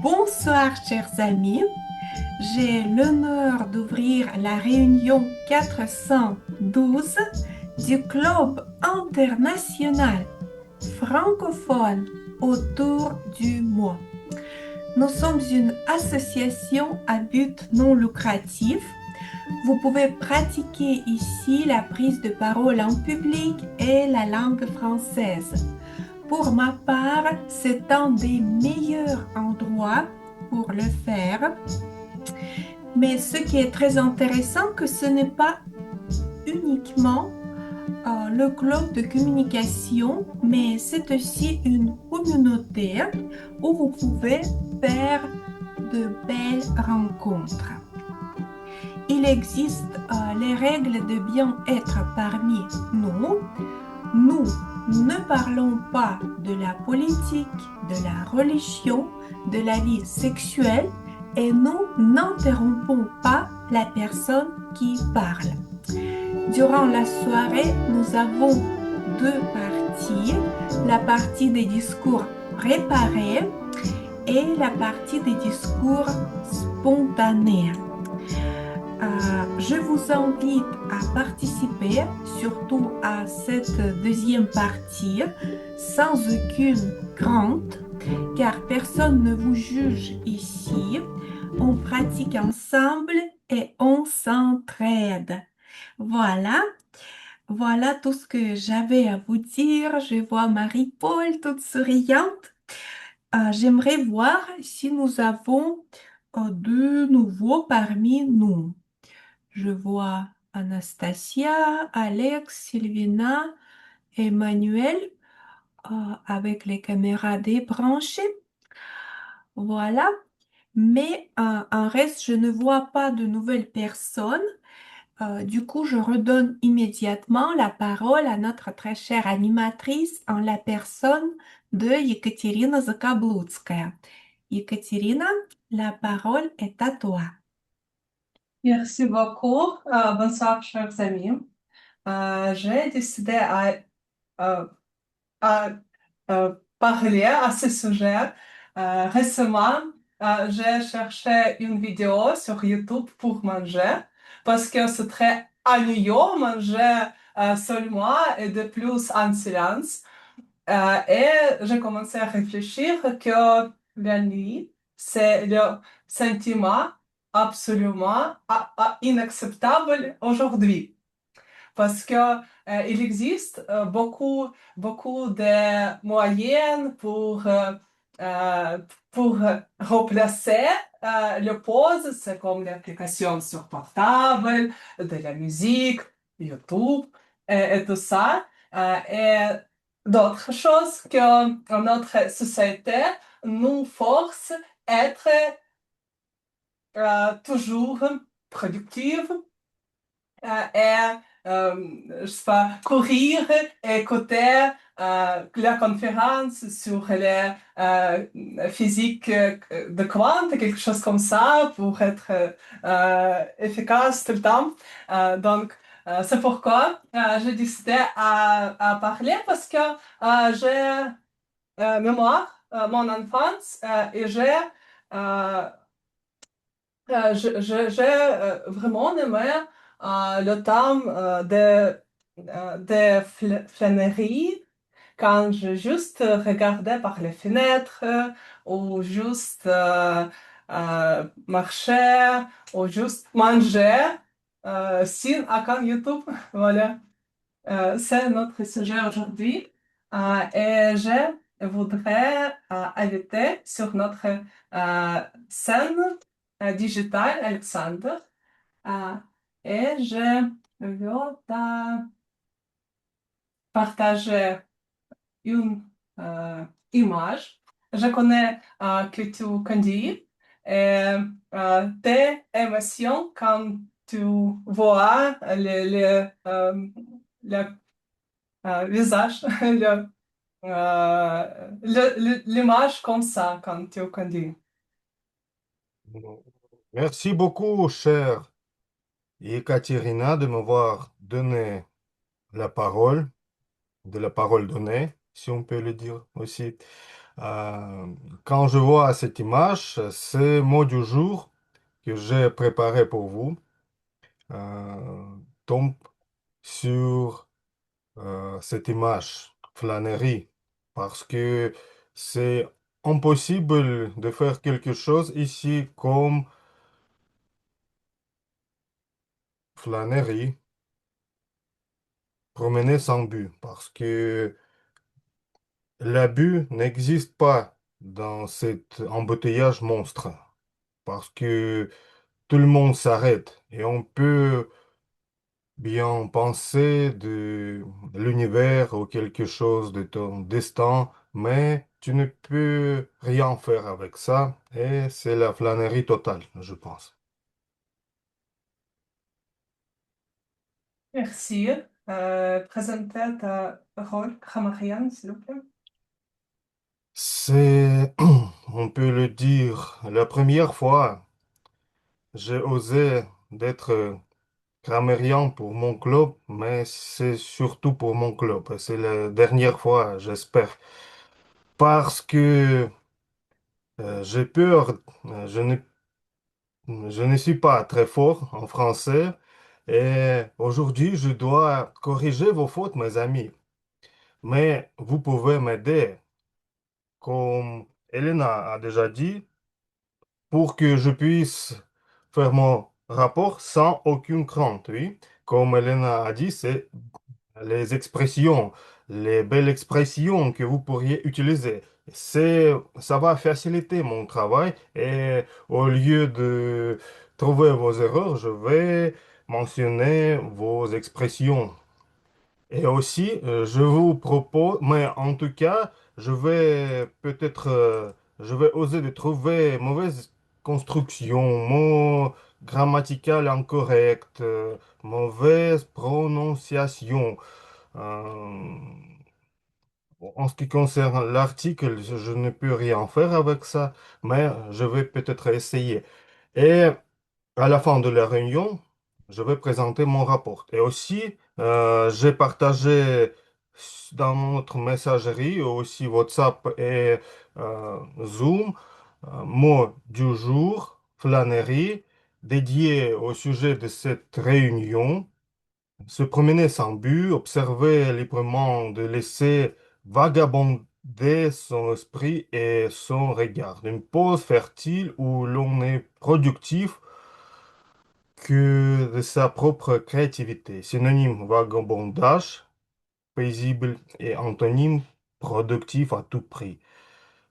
Bonsoir, chers amis. J'ai l'honneur d'ouvrir la réunion 412 du Club international francophone autour du moi. Nous sommes une association à but non lucratif. Vous pouvez pratiquer ici la prise de parole en public et la langue française. Pour ma part, c'est un des meilleurs endroits pour le faire. Mais ce qui est très intéressant, que ce n'est pas uniquement le club de communication, mais c'est aussi une communauté où vous pouvez faire de belles rencontres. Il existe les règles de bien-être parmi nous. Nous ne parlons pas de la politique, de la religion, de la vie sexuelle et nous n'interrompons pas la personne qui parle. Durant la soirée, nous avons deux parties, la partie des discours préparés et la partie des discours spontanés. Je vous invite à participer, surtout à cette deuxième partie, sans aucune crainte, car personne ne vous juge ici. On pratique ensemble et on s'entraide. Voilà, voilà tout ce que j'avais à vous dire. Je vois Marie-Paul toute souriante. J'aimerais voir si nous avons de nouveaux parmi nous. Je vois Anastasia, Alex, Sylvina, Emmanuel avec les caméras débranchées. Voilà. Mais en reste, je ne vois pas de nouvelles personnes. Du coup, je redonne immédiatement la parole à notre très chère animatrice en la personne de Ekaterina Zakabludskaya. Ekaterina, la parole est à toi. Merci beaucoup. Bonsoir, chers amis. J'ai décidé à- à, parler à ce sujet. Récemment, j'ai cherché une vidéo sur YouTube pour manger parce que c'est très ennuyeux manger seulement et de plus en silence. Et j'ai commencé à réfléchir que la nuit, c'est le sentiment absolument inacceptable aujourd'hui. Parce que il existe beaucoup de moyens euh, pour remplacer le pause. C'est comme l'application sur portable, de la musique, YouTube et tout ça. Et d'autres choses que notre société nous force à être toujours productive et je sais pas, courir et écouter la conférence sur la physique de quante, quelque chose comme ça, pour être efficace tout le temps. C'est pourquoi j'ai décidé à parler parce que j'ai mémoire, mon enfance, et euh, j'ai vraiment aimé le temps de flânerie quand je juste regardais par les fenêtres ou juste marchais ou juste mangeais sans aucun YouTube. Voilà. C'est notre sujet aujourd'hui. Et je voudrais inviter sur notre scène digitale Alexandre. Euh, et je veux partager une image. Je connais que tu conduis et tes émotions quand tu vois le visage, l'image comme ça quand tu conduis. Merci beaucoup, chère Ekaterina, de m'avoir donné la parole, de la parole donnée, si on peut le dire aussi. Euh, Quand je vois cette image, ce mot du jour que j'ai préparé pour vous tombe sur cette image, flânerie, parce que c'est impossible de faire quelque chose ici comme flânerie, promener sans but, parce que l'abus n'existe pas dans cet embouteillage monstre, parce que tout le monde s'arrête et on peut bien penser de l'univers ou quelque chose de ton destin, mais tu ne peux rien faire avec ça et c'est la flânerie totale, je pense. Merci. Présentez ta rôle grammarienne, s'il vous plaît. C'est, on peut le dire, la première fois, j'ai osé d'être grammairien pour mon club, mais c'est surtout pour mon club. Et c'est la dernière fois, j'espère. Parce que j'ai peur, je ne suis pas très fort en français. Et aujourd'hui, je dois corriger vos fautes, mes amis. Mais vous pouvez m'aider, comme Elena a déjà dit, pour que je puisse faire mon rapport sans aucune crainte, oui. Comme Elena a dit, c'est les expressions, les belles expressions que vous pourriez utiliser. Ça va faciliter mon travail et au lieu de trouver vos erreurs, je vais mentionner vos expressions. Et aussi, je vous propose, mais en tout cas, je vais oser de trouver mauvaise construction, mots grammatical incorrect, mauvaise prononciation. Euh, En ce qui concerne l'article, je ne peux rien faire avec ça, mais je vais peut-être essayer. Et à la fin de la réunion, je vais présenter mon rapport. Et aussi, j'ai partagé dans notre messagerie, aussi WhatsApp et Zoom, mot du jour, flânerie, dédié au sujet de cette réunion. Se promener sans but, observer librement, de laisser vagabonder son esprit et son regard. Une pause fertile où l'on est productif que de sa propre créativité. Synonyme vagabondage, paisible et antonyme productif à tout prix.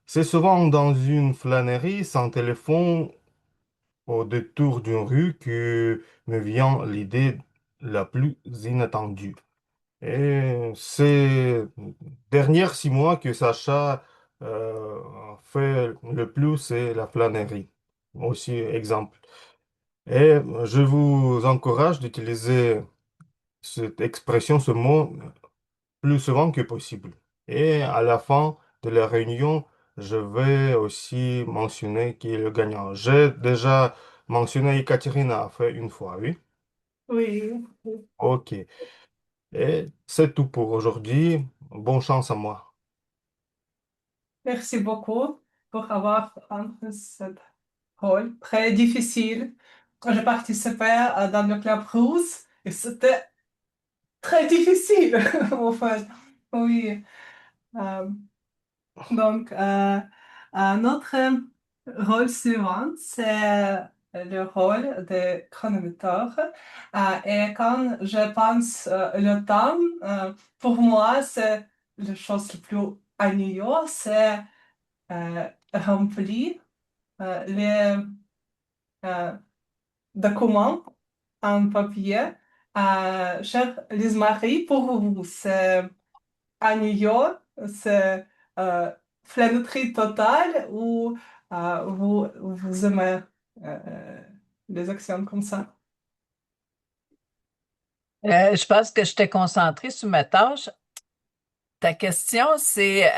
C'est souvent dans une flânerie sans téléphone au détour d'une rue que me vient l'idée la plus inattendue. Et ces dernières 6 mois que Sacha fait le plus, c'est la flânerie. Aussi, exemple. Et je vous encourage d'utiliser cette expression, ce mot, plus souvent que possible. Et à la fin de la réunion, je vais aussi mentionner qui est le gagnant. J'ai déjà mentionné Ekaterina a fait une fois, oui? Oui. Ok. Et c'est tout pour aujourd'hui. Bonne chance à moi. Merci beaucoup pour avoir pris ce rôle très difficile. J'ai participé dans le club rouge et c'était très difficile, en fait. Oui. Euh, notre rôle suivant, c'est le rôle de chronométre. Et quand je pense le temps, pour moi, c'est la chose la plus ennuyeuse, c'est remplir les documents en papier. Cher Lise-Marie, pour vous, c'est ennuyeux, c'est flânerie totale ou vous aimez les actions comme ça? Je pense que je t'ai concentrée sur ma tâche. Ta question, c'est,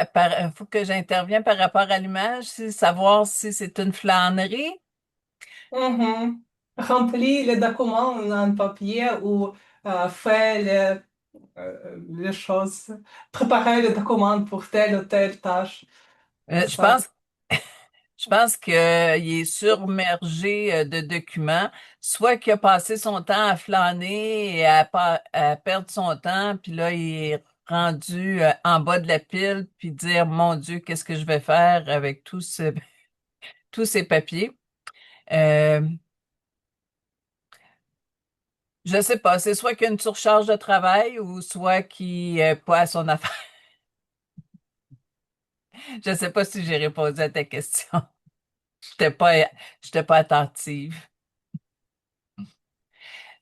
faut que j'intervienne par rapport à l'image, c'est savoir si c'est une flânerie. Mhm. Remplir les documents en papier ou faire les choses, préparer les documents pour telle ou telle tâche. Euh, je Ça. pense, je pense qu'il est submergé de documents, soit qu'il a passé son temps à flâner et à perdre son temps, puis là, il est rendu en bas de la pile, puis dire, mon Dieu, qu'est-ce que je vais faire avec tous ces papiers? Euh, je sais pas, c'est soit qu'il y a une surcharge de travail ou soit qu'il n'est pas à son affaire. Je sais pas si j'ai répondu à ta question. J'étais pas, j'étais pas attentive.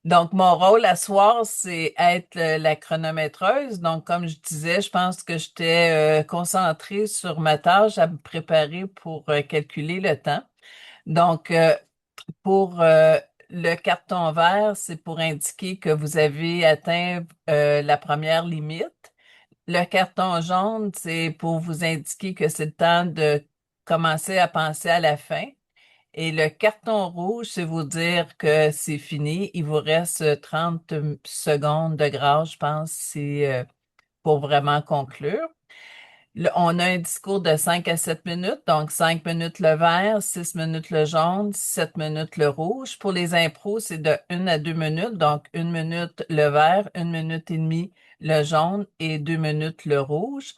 Donc, mon rôle à soir, c'est être la chronométreuse. Donc, comme je disais, je pense que j'étais concentrée sur ma tâche à me préparer pour calculer le temps. Donc, pour le carton vert, c'est pour indiquer que vous avez atteint la première limite. Le carton jaune, c'est pour vous indiquer que c'est le temps de commencer à penser à la fin. Et le carton rouge, c'est vous dire que c'est fini. Il vous reste 30 secondes de grâce, je pense, c'est pour vraiment conclure. On a un discours de 5 à 7 minutes, donc 5 minutes le vert, 6 minutes le jaune, 7 minutes le rouge. Pour les impros, c'est de 1 à 2 minutes, donc 1 minute le vert, 1 minute et demie le jaune et 2 minutes le rouge.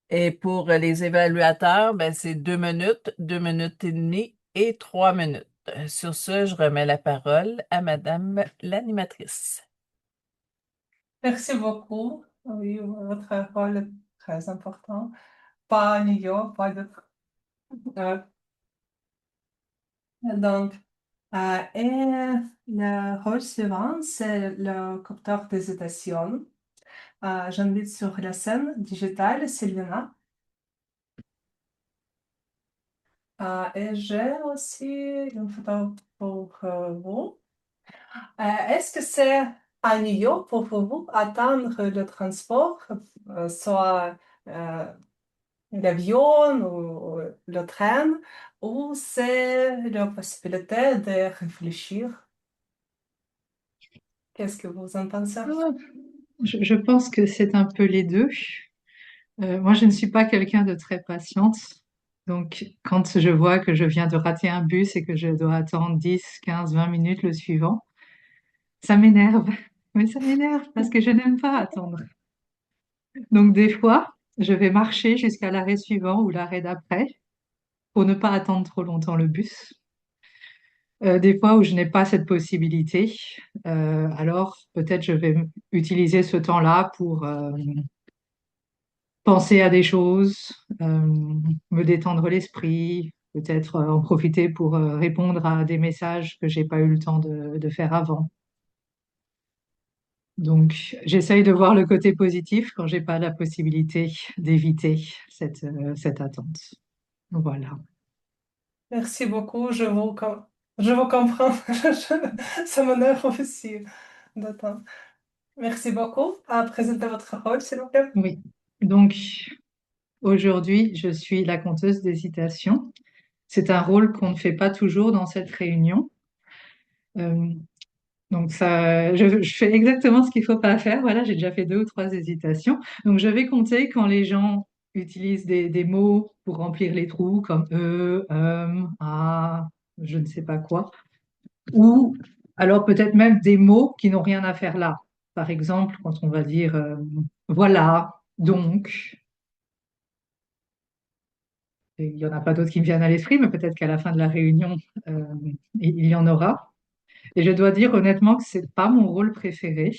Et pour les évaluateurs, ben, c'est 2 minutes, 2 minutes et demie et 3 minutes. Sur ce, je remets la parole à Madame l'animatrice. Merci beaucoup. Oui, votre rôle est très important. Pas New York, pas de... euh, donc, et le rôle suivant, c'est le capteur d'hésitation. J'invite sur la scène digitale Sylvina. Et j'ai aussi une photo pour vous. Est-ce que c'est à New York pour vous attendre le transport, soit l'avion ou le train, ou c'est la possibilité de réfléchir? Qu'est-ce que vous en pensez? Ah, je pense que c'est un peu les deux. Moi, je ne suis pas quelqu'un de très patiente. Donc, quand je vois que je viens de rater un bus et que je dois attendre 10, 15, 20 minutes le suivant, ça m'énerve. Mais ça m'énerve parce que je n'aime pas attendre. Donc, des fois, je vais marcher jusqu'à l'arrêt suivant ou l'arrêt d'après pour ne pas attendre trop longtemps le bus. Des fois où je n'ai pas cette possibilité, alors peut-être je vais utiliser ce temps-là pour penser à des choses, me détendre l'esprit, peut-être en profiter pour répondre à des messages que j'ai pas eu le temps de faire avant. Donc, j'essaye de voir le côté positif quand j'ai pas la possibilité d'éviter cette attente. Voilà. Merci beaucoup, je vous comprends. Ça m'énerve aussi d'attendre. Merci beaucoup. À présenter votre rôle, s'il vous plaît. Oui. Donc, aujourd'hui, je suis la conteuse d'hésitation. C'est un rôle qu'on ne fait pas toujours dans cette réunion. Euh, donc ça, je fais exactement ce qu'il faut pas faire. Voilà, j'ai déjà fait 2 ou 3 hésitations. Donc je vais compter quand les gens utilisent des mots pour remplir les trous comme je ne sais pas quoi. Ou alors peut-être même des mots qui n'ont rien à faire là. Par exemple, quand on va dire voilà, donc, et il n'y en a pas d'autres qui me viennent à l'esprit, mais peut-être qu'à la fin de la réunion, euh, il y en aura. Et je dois dire honnêtement que c'est pas mon rôle préféré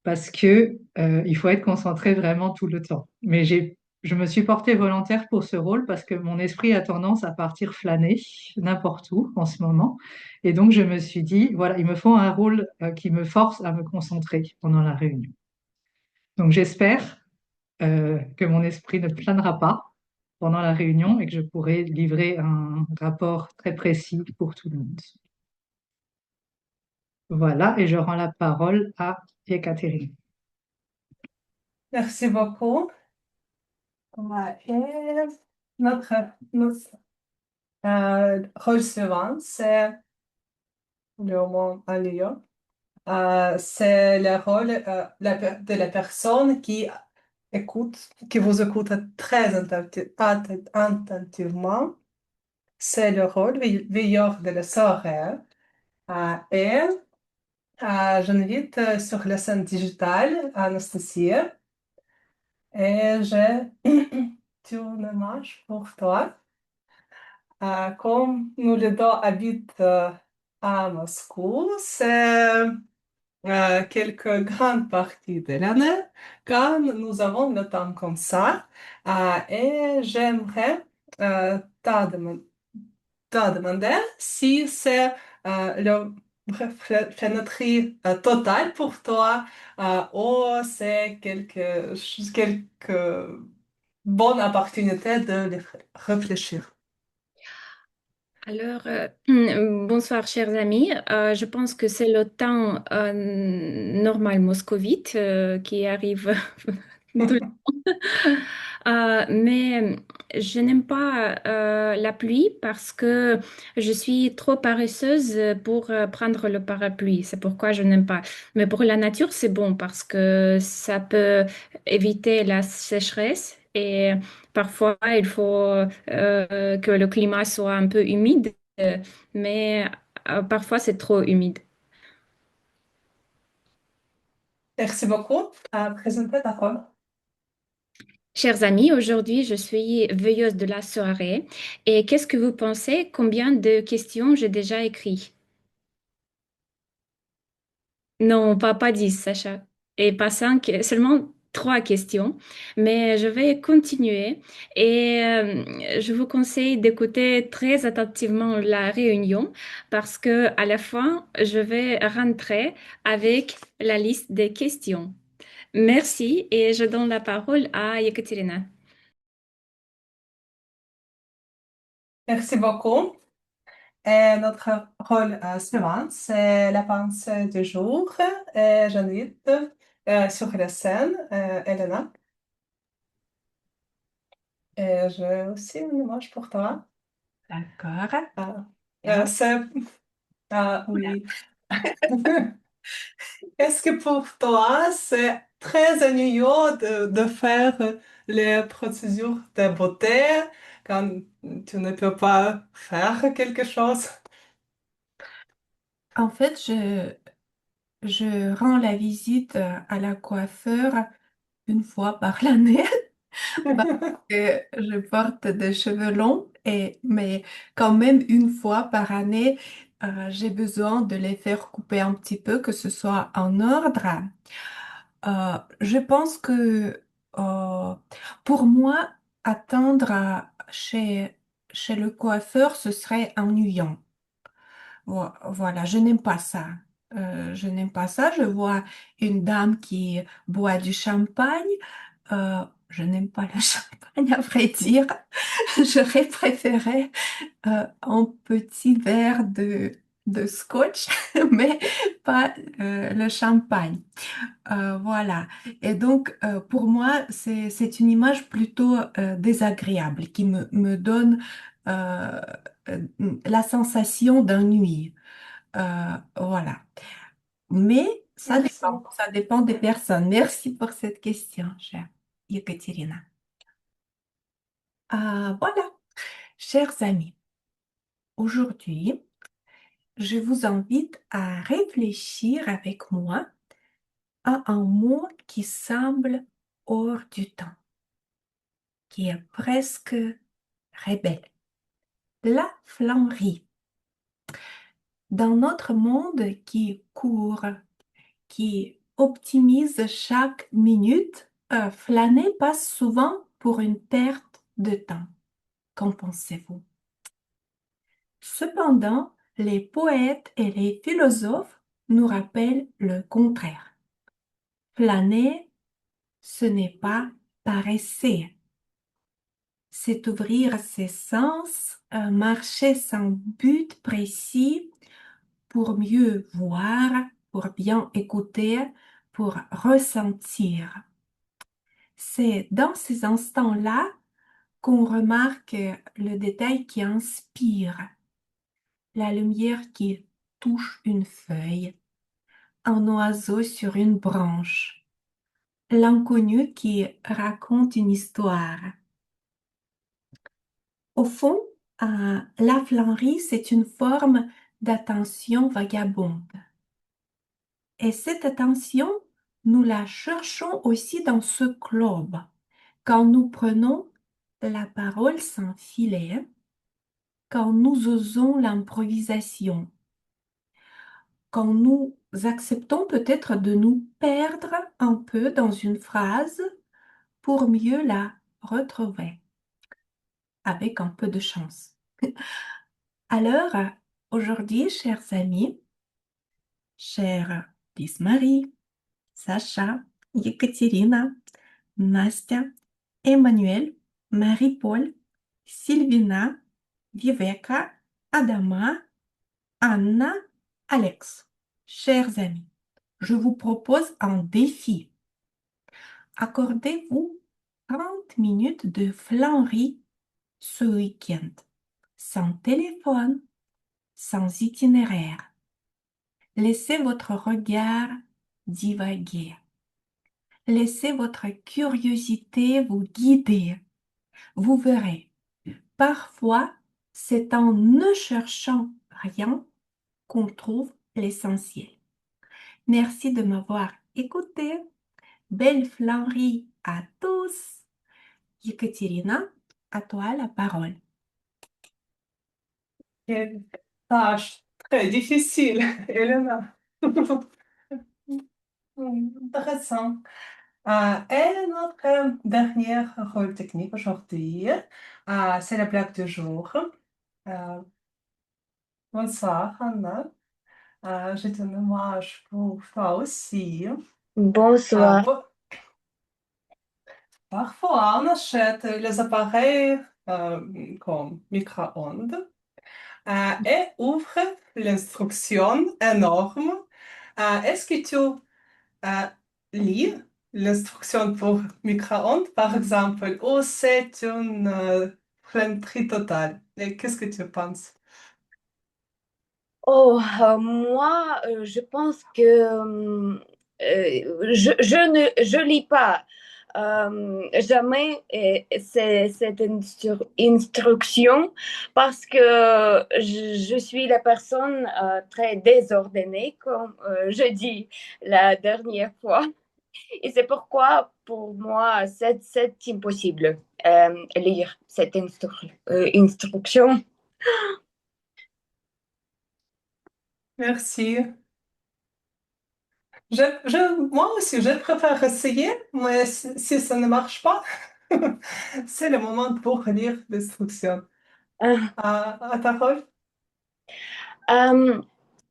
parce que il faut être concentré vraiment tout le temps. Mais je me suis portée volontaire pour ce rôle parce que mon esprit a tendance à partir flâner n'importe où en ce moment. Et donc je me suis dit, voilà, il me faut un rôle qui me force à me concentrer pendant la réunion. Donc j'espère que mon esprit ne planera pas pendant la réunion et que je pourrai livrer un rapport très précis pour tout le monde. Voilà, et je rends la parole à Ekaterine. Merci beaucoup. Et notre rôle suivant, c'est le mot à Lyon. C'est le rôle de la personne qui qui vous écoute très attentivement, c'est le rôle veilleur de la soirée. Et j'invite sur la scène digitale Anastasie et j'ai une image pour toi. Comme nous les deux habitent à Moscou, c'est quelques grandes parties de l'année quand nous avons le temps comme ça. Et j'aimerais te demander si c'est le fenêtre total pour toi ou c'est quelque bonne opportunité de réfléchir. Alors, bonsoir chers amis. Je pense que c'est le temps normal moscovite qui arrive tout le temps. Mais je n'aime pas la pluie parce que je suis trop paresseuse pour prendre le parapluie. C'est pourquoi je n'aime pas. Mais pour la nature, c'est bon parce que ça peut éviter la sécheresse et parfois il faut que le climat soit un peu humide, mais parfois c'est trop humide. Merci beaucoup. Présenter ta rôle. Chers amis, aujourd'hui je suis veilleuse de la soirée et qu'est-ce que vous pensez? Combien de questions j'ai déjà écrites? Non, pas 10, Sacha. Et pas 5, seulement 3 questions. Mais je vais continuer et je vous conseille d'écouter très attentivement la réunion parce que à la fin, je vais rentrer avec la liste des questions. Merci et je donne la parole à Yekaterina. Merci beaucoup. Et notre rôle suivant, c'est la pensée du jour. Et j'invite sur la scène Elena. Et j'ai aussi une image pour toi. D'accord. Ah, Bien. c'est... oui. Est-ce que pour toi, c'est très ennuyeux de faire les procédures de beauté quand tu ne peux pas faire quelque chose? En fait, je rends la visite à la coiffeur une fois par l'année parce que je porte des cheveux longs mais quand même une fois par année, j'ai besoin de les faire couper un petit peu, que ce soit en ordre. Je pense que euh, pour moi, attendre chez le coiffeur, ce serait ennuyant. Voilà, je n'aime pas ça. Je n'aime pas ça. Je vois une dame qui boit du champagne. Je n'aime pas le champagne, à vrai dire. J'aurais préféré un petit verre de scotch, mais pas le champagne. Voilà. Et donc, pour moi, c'est une image plutôt désagréable qui me donne euh, la sensation d'ennui. Voilà. Mais Merci beaucoup. ça dépend des personnes. Merci pour cette question, chère Yekaterina. Voilà, chers amis, aujourd'hui, je vous invite à réfléchir avec moi à un mot qui semble hors du temps, qui est presque rebelle, la flânerie. Dans notre monde qui court, qui optimise chaque minute, flâner passe souvent pour une perte de temps. Qu'en pensez-vous? Cependant, les poètes et les philosophes nous rappellent le contraire. Flâner, ce n'est pas paresser, c'est ouvrir ses sens, marcher sans but précis pour mieux voir, pour bien écouter, pour ressentir. C'est dans ces instants-là qu'on remarque le détail qui inspire, la lumière qui touche une feuille, un oiseau sur une branche, l'inconnu qui raconte une histoire. Au fond, la flânerie, c'est une forme d'attention vagabonde. Et cette attention, nous la cherchons aussi dans ce club, quand nous prenons la parole sans filet, quand nous osons l'improvisation, quand nous acceptons peut-être de nous perdre un peu dans une phrase pour mieux la retrouver, avec un peu de chance. Alors, aujourd'hui, chers amis, chers Marie, Sacha, Екатерина, Настя, Emmanuel, Marie-Paul, Sylvina, Viveka, Adama, Anna, Alex. Chers amis, je vous propose un défi. Accordez-vous 30 minutes de flânerie ce week-end, sans téléphone, sans itinéraire. Laissez votre regard divaguer. Laissez votre curiosité vous guider. Vous verrez, parfois, c'est en ne cherchant rien qu'on trouve l'essentiel. Merci de m'avoir écouté. Belle flânerie à tous. Екатерина, à toi la parole. Quelle tâche très difficile, Elena. Intéressant. Et notre dernier rôle technique aujourd'hui, c'est la blague du jour. Euh, Bonsoir, Anna. J'ai un hommage pour toi aussi. Bonsoir. Bon, parfois, on achète les appareils comme micro-ondes et ouvre l'instruction énorme. Est-ce que tu lis l'instruction pour micro-ondes, par exemple, ou c'est une flânerie totale? Et qu'est-ce que tu penses? Oh, moi, je pense que je lis pas jamais cette instruction parce que je suis la personne très désordonnée, comme je dis la dernière fois. Et c'est pourquoi, pour moi, c'est impossible lire cette instruction. Merci. Moi aussi, je préfère essayer, mais si ça ne marche pas, c'est le moment pour lire l'instruction. À ta rôle. Euh,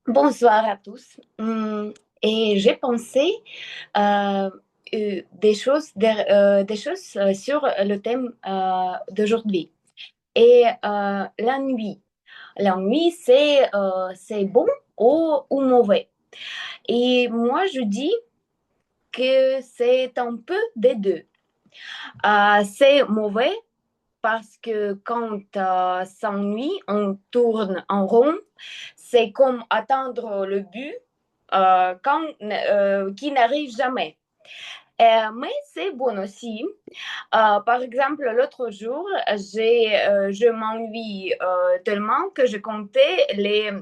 Bonsoir à tous. Et j'ai pensé des choses sur le thème d'aujourd'hui. Et la nuit. La nuit, c'est bon ou mauvais. Et moi, je dis que c'est un peu des deux. C'est mauvais parce que quand s'ennuie, on tourne en rond. C'est comme attendre le but qui n'arrive jamais. Mais c'est bon aussi. Par exemple, l'autre jour, je m'ennuie tellement que je comptais les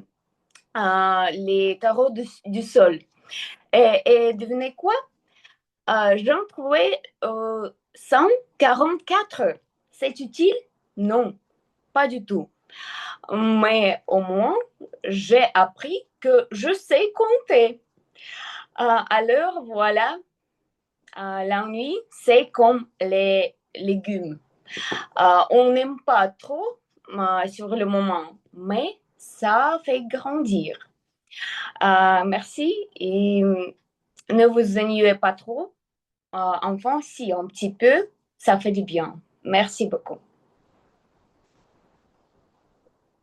carreaux du sol. Et devinez quoi? J'en trouvais 144. C'est utile? Non, pas du tout. Mais au moins, j'ai appris que je sais compter. Alors voilà, l'ennui, c'est comme les légumes. On n'aime pas trop sur le moment, mais ça fait grandir. Merci et ne vous ennuyez pas trop. Enfin, si un petit peu, ça fait du bien. Merci beaucoup.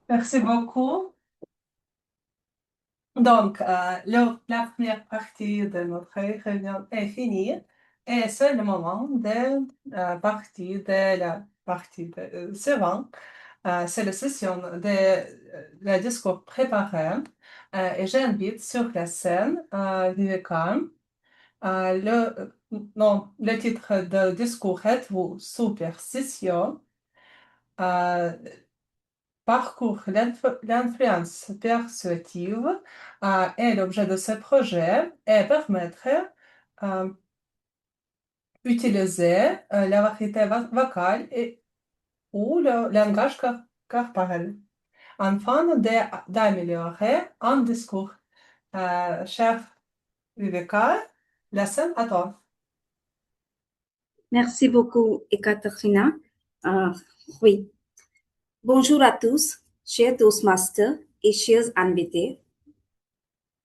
Merci beaucoup. Donc, la première partie de notre réunion est finie et c'est le moment de la partie suivante. C'est la session de la discours préparé et j'invite sur la scène Viveka, Non, le titre de discours, êtes-vous superstition? Euh, Parcours l'influence persuasive est l'objet de ce projet et permettre euh, d'utiliser la variété vocale et ou le langage corporel afin d'améliorer un discours. Cher Viveka, la scène à toi. Merci beaucoup, Ekaterina. Euh, oui. Bonjour à tous, chers Toastmasters et chers invités.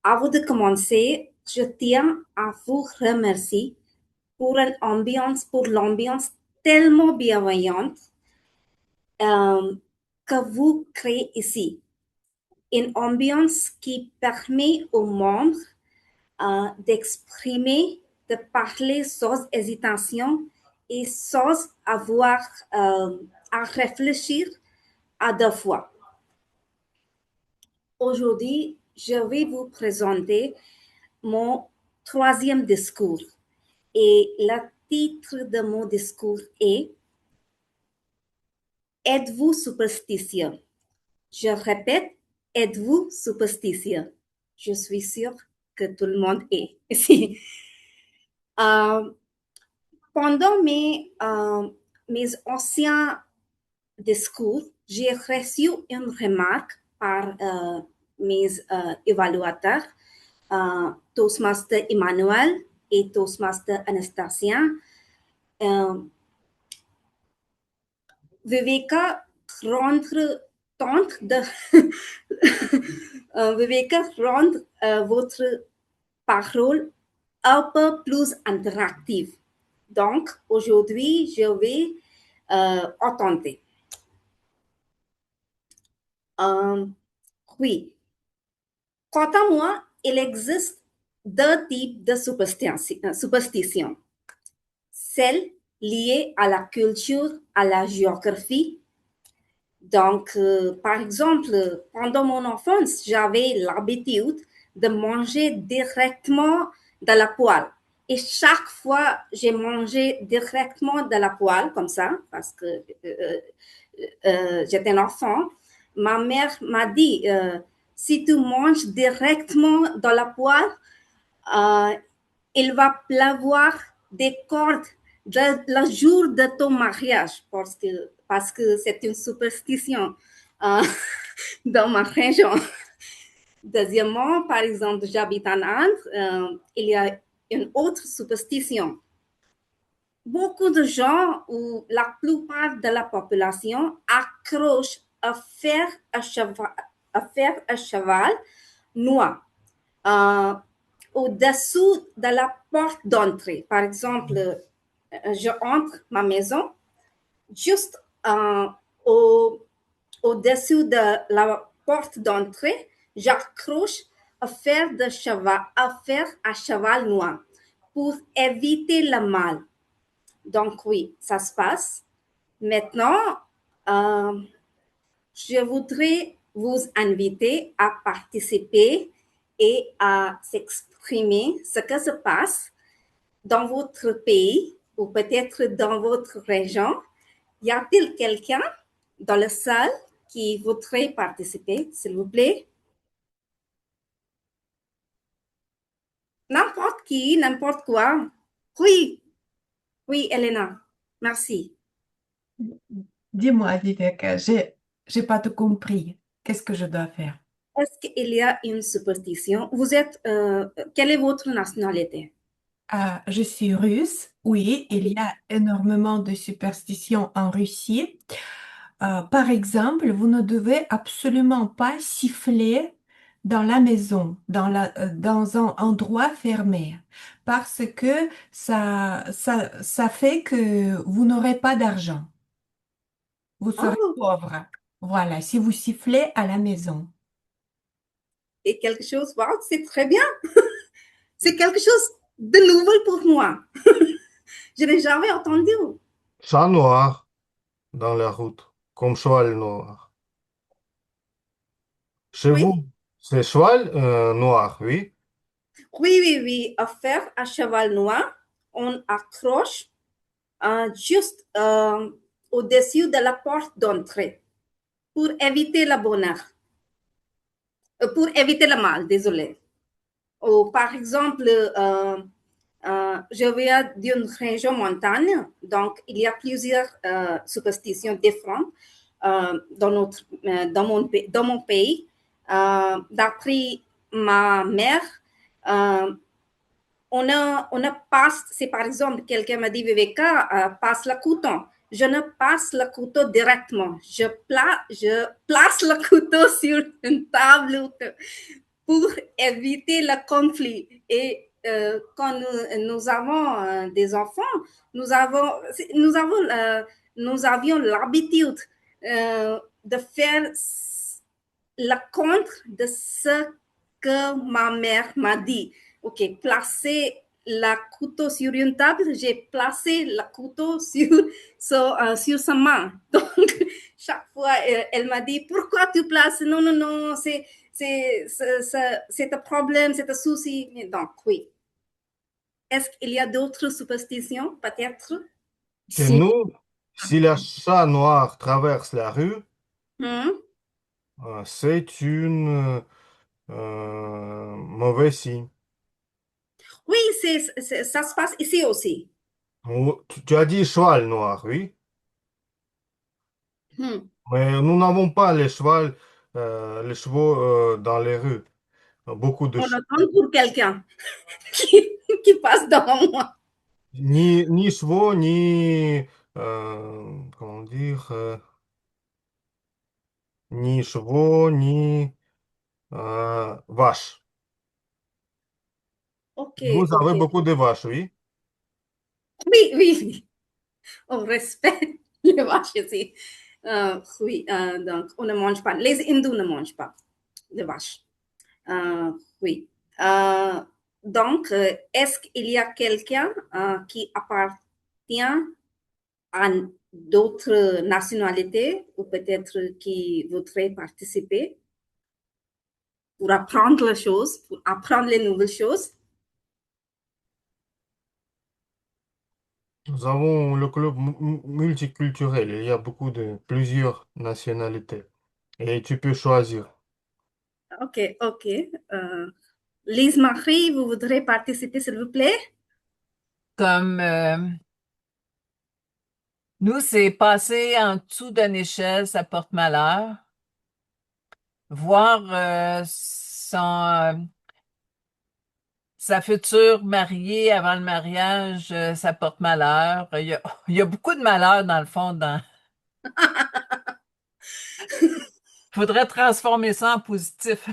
Avant de commencer, je tiens à vous remercier pour l'ambiance tellement bienveillante que vous créez ici. Une ambiance qui permet aux membres d'exprimer, de parler sans hésitation et sans avoir à réfléchir à deux fois. Aujourd'hui, je vais vous présenter mon troisième discours et le titre de mon discours est Êtes-vous superstitieux? Je répète, êtes-vous superstitieux? Je suis sûre que tout le monde est ici. Pendant mes anciens discours, j'ai reçu une remarque par mes évaluateurs, Toastmaster Emmanuel et Toastmaster Anastasia. Viveka tente de Viveka rendre votre parole un peu plus interactive. Donc, aujourd'hui, je vais tenter. Oui. Quant à moi, il existe deux types de superstitions. Celles liées à la culture, à la géographie. Donc, par exemple, pendant mon enfance, j'avais l'habitude de manger directement de la poêle. Et chaque fois, j'ai mangé directement de la poêle, comme ça, parce que j'étais un enfant. Ma mère m'a dit, si tu manges directement dans la poêle, il va pleuvoir des cordes le jour de ton mariage, parce que c'est une superstition dans ma région. Deuxièmement, par exemple, j'habite en Inde, il y a une autre superstition. Beaucoup de gens, ou la plupart de la population, accrochent un fer à cheval noir au-dessous de la porte d'entrée. Par exemple, je entre ma maison, juste au-dessus de la porte d'entrée, j'accroche un fer à cheval noir pour éviter le mal. Donc oui, ça se passe. Maintenant, je voudrais vous inviter à participer et à s'exprimer ce que se passe dans votre pays ou peut-être dans votre région. Y a-t-il quelqu'un dans la salle qui voudrait participer, s'il vous plaît? N'importe qui, n'importe quoi. Oui, oui, Elena, merci. Dis-moi, Vivek, j'ai pas tout compris. Qu'est-ce que je dois faire? Est-ce qu'il y a une superstition? Quelle est votre nationalité? Je suis russe. Oui, il y a énormément de superstitions en Russie. Par exemple, vous ne devez absolument pas siffler dans la maison, dans un endroit fermé, parce que ça fait que vous n'aurez pas d'argent. Vous serez Oh, pauvre. Voilà, si vous sifflez à la maison. c'est quelque chose, wow, c'est très bien. C'est quelque chose de nouveau pour moi. Je n'ai jamais entendu. Chat noir dans la route, comme cheval noir. Chez Oui, vous, c'est cheval noir, oui? oui, oui, oui. Affaire à cheval noir. on accroche juste au-dessus de la porte d'entrée pour éviter le bonheur, pour éviter le mal, désolé. Ou par exemple, je viens d'une région montagne, donc il y a plusieurs superstitions différentes dans mon pays. D'après ma mère, on ne passe, si par exemple quelqu'un m'a dit Viveka, passe le couteau. Je ne passe le couteau directement. Je place le couteau sur une table pour éviter le conflit. Et quand nous avons des enfants, nous avions l'habitude de faire le contre de ce que ma mère m'a dit. Ok, placer le couteau sur une table, j'ai placé le couteau sur sa main. Donc, chaque fois, elle m'a dit, pourquoi tu places? Non, non, non, c'est un problème, c'est un souci. Donc, oui. Est-ce qu'il y a d'autres superstitions, peut-être? Chez Si, nous, si le chat noir traverse la rue, Hmm? c'est une mauvais signe. Oui, ça se passe ici aussi. Tu as dit cheval noir, oui, Hmm. mais nous n'avons pas les chevaux dans les rues. Beaucoup de On ch- attend pour quelqu'un qui passe devant moi. ni chevaux, ni comment dire, ni chevaux, ni vaches. Ok, Vous ok. avez beaucoup de vaches, oui. Oui, oui, oui. On respecte les vaches ici. Oui, donc on ne mange pas. Les hindous ne mangent pas de vaches. Oui. Euh, donc, est-ce qu'il y a quelqu'un qui appartient à d'autres nationalités ou peut-être qui voudrait participer pour apprendre les choses, pour apprendre les nouvelles choses? Nous avons le club multiculturel. Il y a plusieurs nationalités. Et tu peux choisir. Ok, ok. Lise Marie, vous voudrez participer, s'il vous plaît? Comme nous, c'est passer en dessous d'une échelle, ça porte malheur. Voir sa future mariée avant le mariage, ça porte malheur. Il y a beaucoup de malheur dans le fond. Faudrait transformer ça en positif.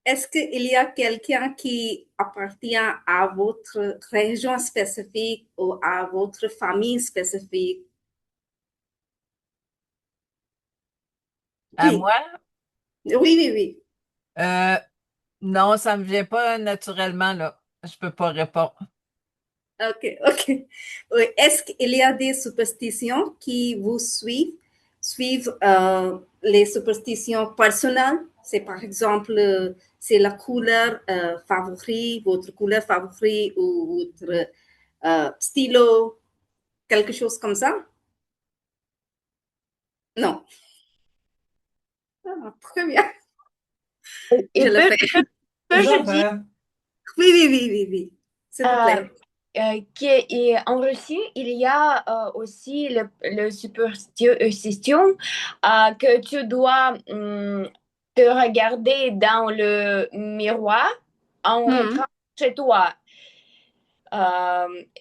Est-ce qu'il y a quelqu'un qui appartient à votre région spécifique ou à votre famille spécifique? À Oui, moi, oui, oui, oui. euh, non, ça me vient pas naturellement là. Je peux pas répondre. Ok, ok. Oui. Est-ce qu'il y a des superstitions qui vous suivent les superstitions personnelles? C'est par exemple, c'est la couleur favorite, votre couleur favorite ou votre stylo, quelque chose comme ça? Non. Ah, très bien, je Et le fais. Je peux-je dire vais. Oui, oui, oui, oui, oui. S'il vous euh, plaît. qu'en Russie, il y a aussi le superstition que tu dois te regarder dans le miroir en Hmm. rentrant chez toi.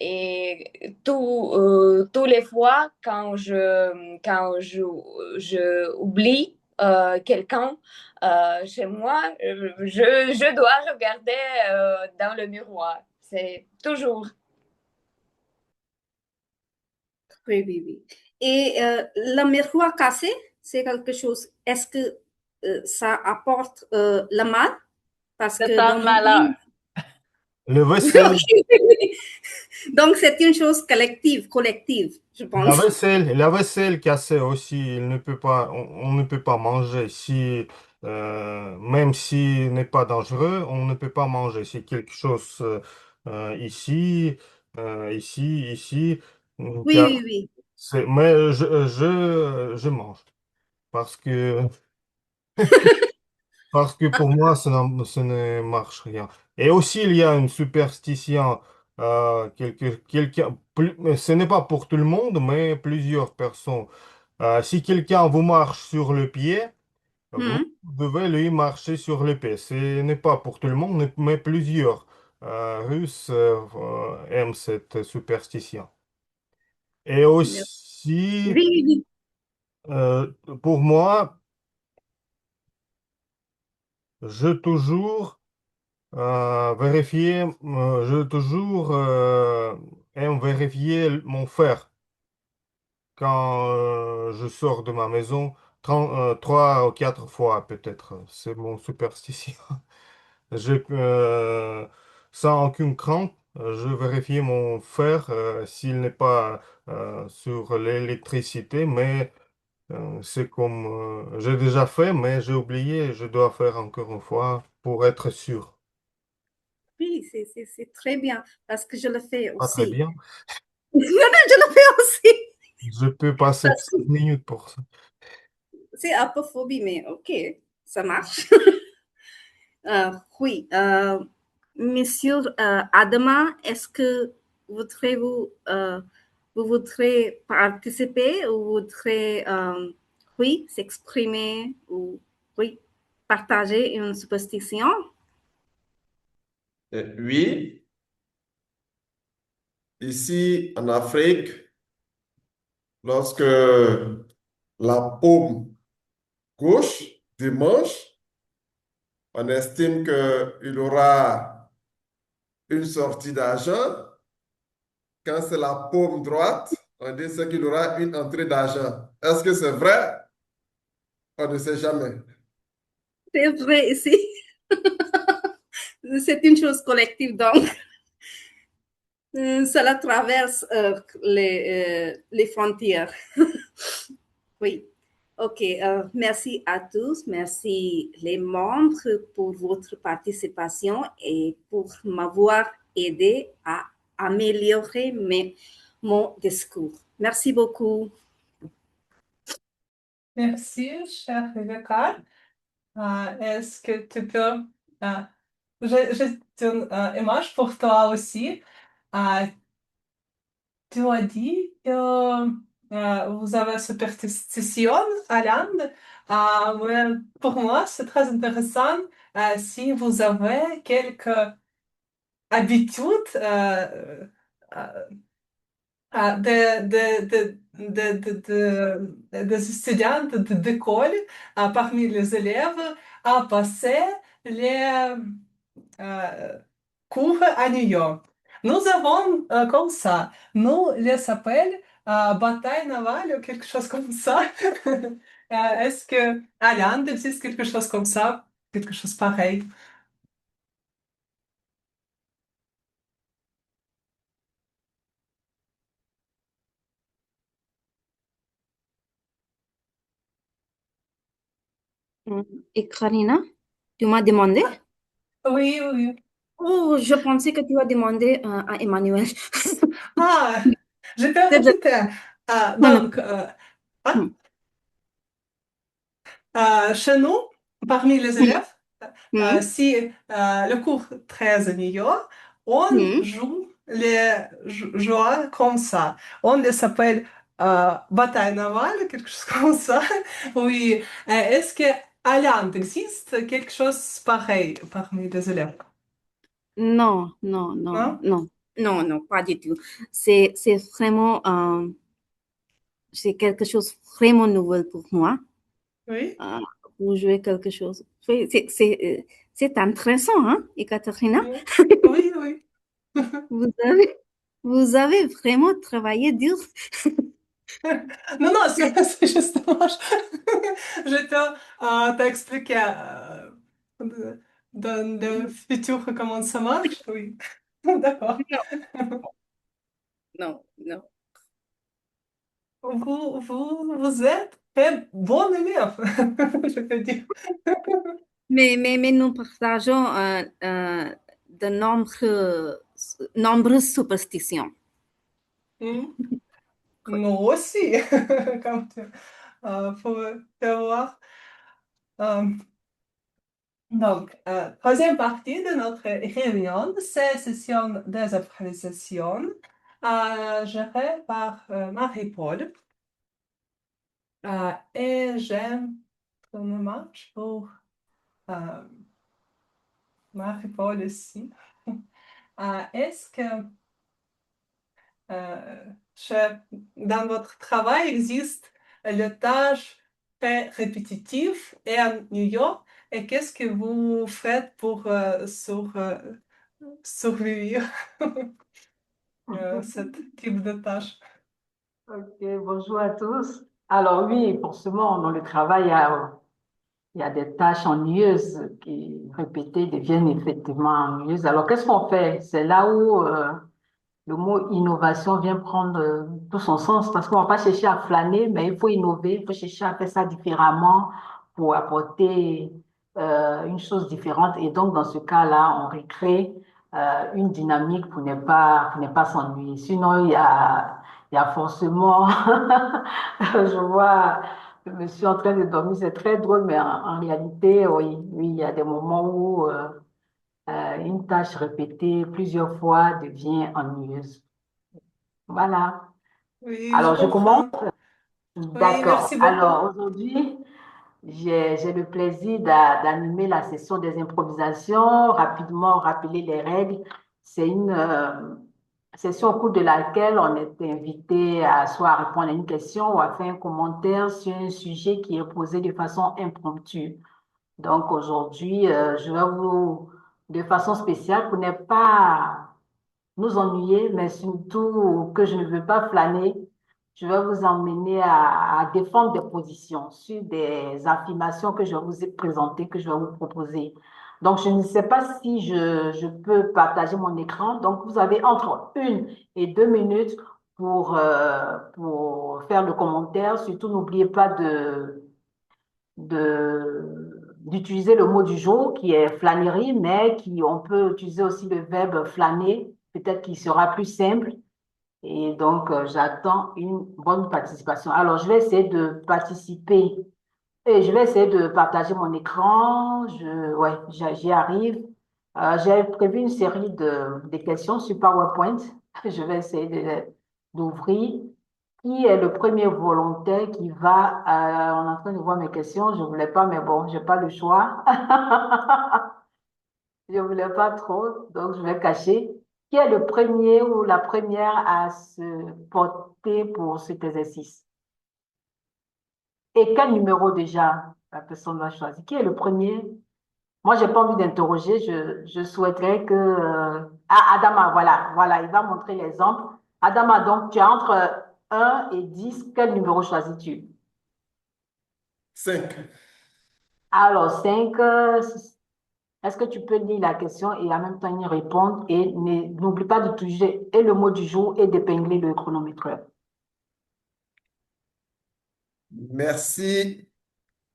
Et tous les fois je oublie quelqu'un chez moi, je dois regarder dans le miroir. C'est toujours. Oui, oui, oui. Et le miroir cassé, c'est quelque chose. Est-ce que ça apporte le mal? Parce C'est que un dans mon malheur. pays, Le oui, vaisselle, ok. Donc c'est une chose collective, je la pense. vaisselle, la vaisselle cassée aussi, on ne peut pas manger. Même s'il n'est pas dangereux, on ne peut pas manger. C'est quelque chose Ici, ici, Oui, car oui, oui. mais je mange parce que, parce que pour moi, ce ne marche rien. Et aussi, il y a une superstition, mais ce n'est pas pour tout le monde, mais plusieurs personnes. Si quelqu'un vous marche sur le pied, vous Hmm. devez lui marcher sur l'épée. Ce n'est pas pour tout le monde, mais plusieurs Russes aiment cette superstition. Et Oui, aussi, oui, oui. euh, pour moi, je toujours je toujours aime vérifier mon fer quand je sors de ma maison 3 ou 4 fois peut-être. C'est mon superstition. Je, sans aucune crainte, je vérifie mon fer s'il n'est pas sur l'électricité, mais c'est comme j'ai déjà fait, mais j'ai oublié, je dois faire encore une fois pour être sûr. Oui, c'est très bien parce que je le fais Pas très aussi. bien. Non, non, je le fais aussi. Je peux passer Parce que 5 minutes pour ça. c'est un peu phobie, mais ok, ça marche. Oui, Monsieur Adama, est-ce que vous voudrez participer ou voudrez, oui, s'exprimer ou, oui, partager une superstition? Oui, ici en Afrique, lorsque la paume gauche du manche, on estime qu'il aura une sortie d'argent. Quand c'est la paume droite, on dit qu'il aura une entrée d'argent. Est-ce que c'est vrai? On ne sait jamais. C'est vrai ici. C'est une chose collective, donc cela traverse les frontières. Oui. OK. Merci à tous. Merci les membres pour votre participation et pour m'avoir aidé à améliorer mon discours. Merci beaucoup. Merci, cher Rebecca. Est-ce que tu peux... j'ai une image pour toi aussi. Euh, Tu as dit que vous avez superstition à l'Inde. Mais pour moi, c'est très intéressant si vous avez quelques habitudes euh, des étudiants d'école parmi les élèves à passer les cours à New York. Nous avons comme ça, nous les appelle bataille navale ou quelque chose comme ça. Est-ce que à l'Inde existe quelque chose comme ça, quelque chose pareil? Et Karina, tu m'as demandé? Oui, oui. Oh, je pensais que tu as demandé à Emmanuel. Ah, je peux Désolée. répéter. Non, non. Donc, ah, chez nous, parmi les élèves, si le cours 13 à New York, on joue les joueurs comme ça. On les appelle bataille navale, quelque chose comme ça. Oui. Est-ce que à l'Inde existe quelque chose pareil parmi les élèves? Non, non, non, Non? non, non, non, pas du tout. C'est vraiment, c'est quelque chose vraiment nouveau pour moi. Oui? euh, Vous jouez quelque chose. Oui, c'est intéressant, hein, Ekaterina? Oui, oui, oui. Vous avez, vous avez vraiment travaillé dur. Non, non, c'est justement, je t'expliquer dans le futur comment ça marche. Oui, d'accord. Non, non. Vous êtes très bon élève, je peux dire. Mais nous partageons de nombreuses nombreuses superstitions. Nous aussi, comme pour te voir. Donc, troisième partie de notre réunion, c'est session des improvisations, gérée par Marie-Paul. Et j'aime le match pour Marie-Paul aussi. Est-ce que dans votre travail existe le tâche très répétitif et en New York? Et qu'est-ce que vous faites pour survivre ce type de tâche? Ok, bonjour à tous. Alors oui, forcément, dans le travail, il y a des tâches ennuyeuses qui, répétées, deviennent effectivement ennuyeuses. Alors, qu'est-ce qu'on fait? C'est là où le mot innovation vient prendre tout son sens parce qu'on va pas chercher à flâner, mais il faut innover, il faut chercher à faire ça différemment pour apporter une chose différente. Et donc, dans ce cas-là, on recrée une dynamique pour ne pas s'ennuyer. Sinon, il y a forcément, je vois le monsieur en train de dormir, c'est très drôle, mais en réalité, oui, oui, il y a des moments où une tâche répétée plusieurs fois devient ennuyeuse. Voilà. Oui, je Alors, je commence. comprends. Oui, D'accord. merci Alors, beaucoup. aujourd'hui, j'ai le plaisir d'animer la session des improvisations. Rapidement, rappeler les règles. C'est une session au cours de laquelle on est invité à soit à répondre à une question ou à faire un commentaire sur un sujet qui est posé de façon impromptue. Donc, aujourd'hui, je vais vous, de façon spéciale, pour ne pas nous ennuyer, mais surtout que je ne veux pas flâner, je vais vous emmener à défendre des positions sur des affirmations que je vous ai présentées, que je vais vous proposer. Donc, je ne sais pas si je peux partager mon écran. Donc, vous avez entre 1 et 2 minutes pour faire le commentaire. Surtout, n'oubliez pas d'utiliser le mot du jour qui est flânerie, mais on peut utiliser aussi le verbe flâner, peut-être qu'il sera plus simple. Et donc, j'attends une bonne participation. Alors, je vais essayer de participer et je vais essayer de partager mon écran. Ouais, j'y arrive. J'ai prévu une série de questions sur PowerPoint. Je vais essayer d'ouvrir. Qui est le premier volontaire qui va... on est en train de voir mes questions. Je ne voulais pas, mais bon, je n'ai pas le choix. Je ne voulais pas trop, donc je vais cacher. Qui est le premier ou la première à se porter pour cet exercice? Et quel numéro déjà la personne va choisir? Qui est le premier? Moi, j'ai pas envie d'interroger. Je souhaiterais que... Ah, Adama, voilà, voilà, il va montrer l'exemple. Adama, donc tu as entre 1 et 10. Quel numéro choisis-tu? 5. Alors, 5. Est-ce que tu peux lire la question et en même temps y répondre et n'oublie pas d'utiliser et le mot du jour et d'épingler le chronomètre. Merci.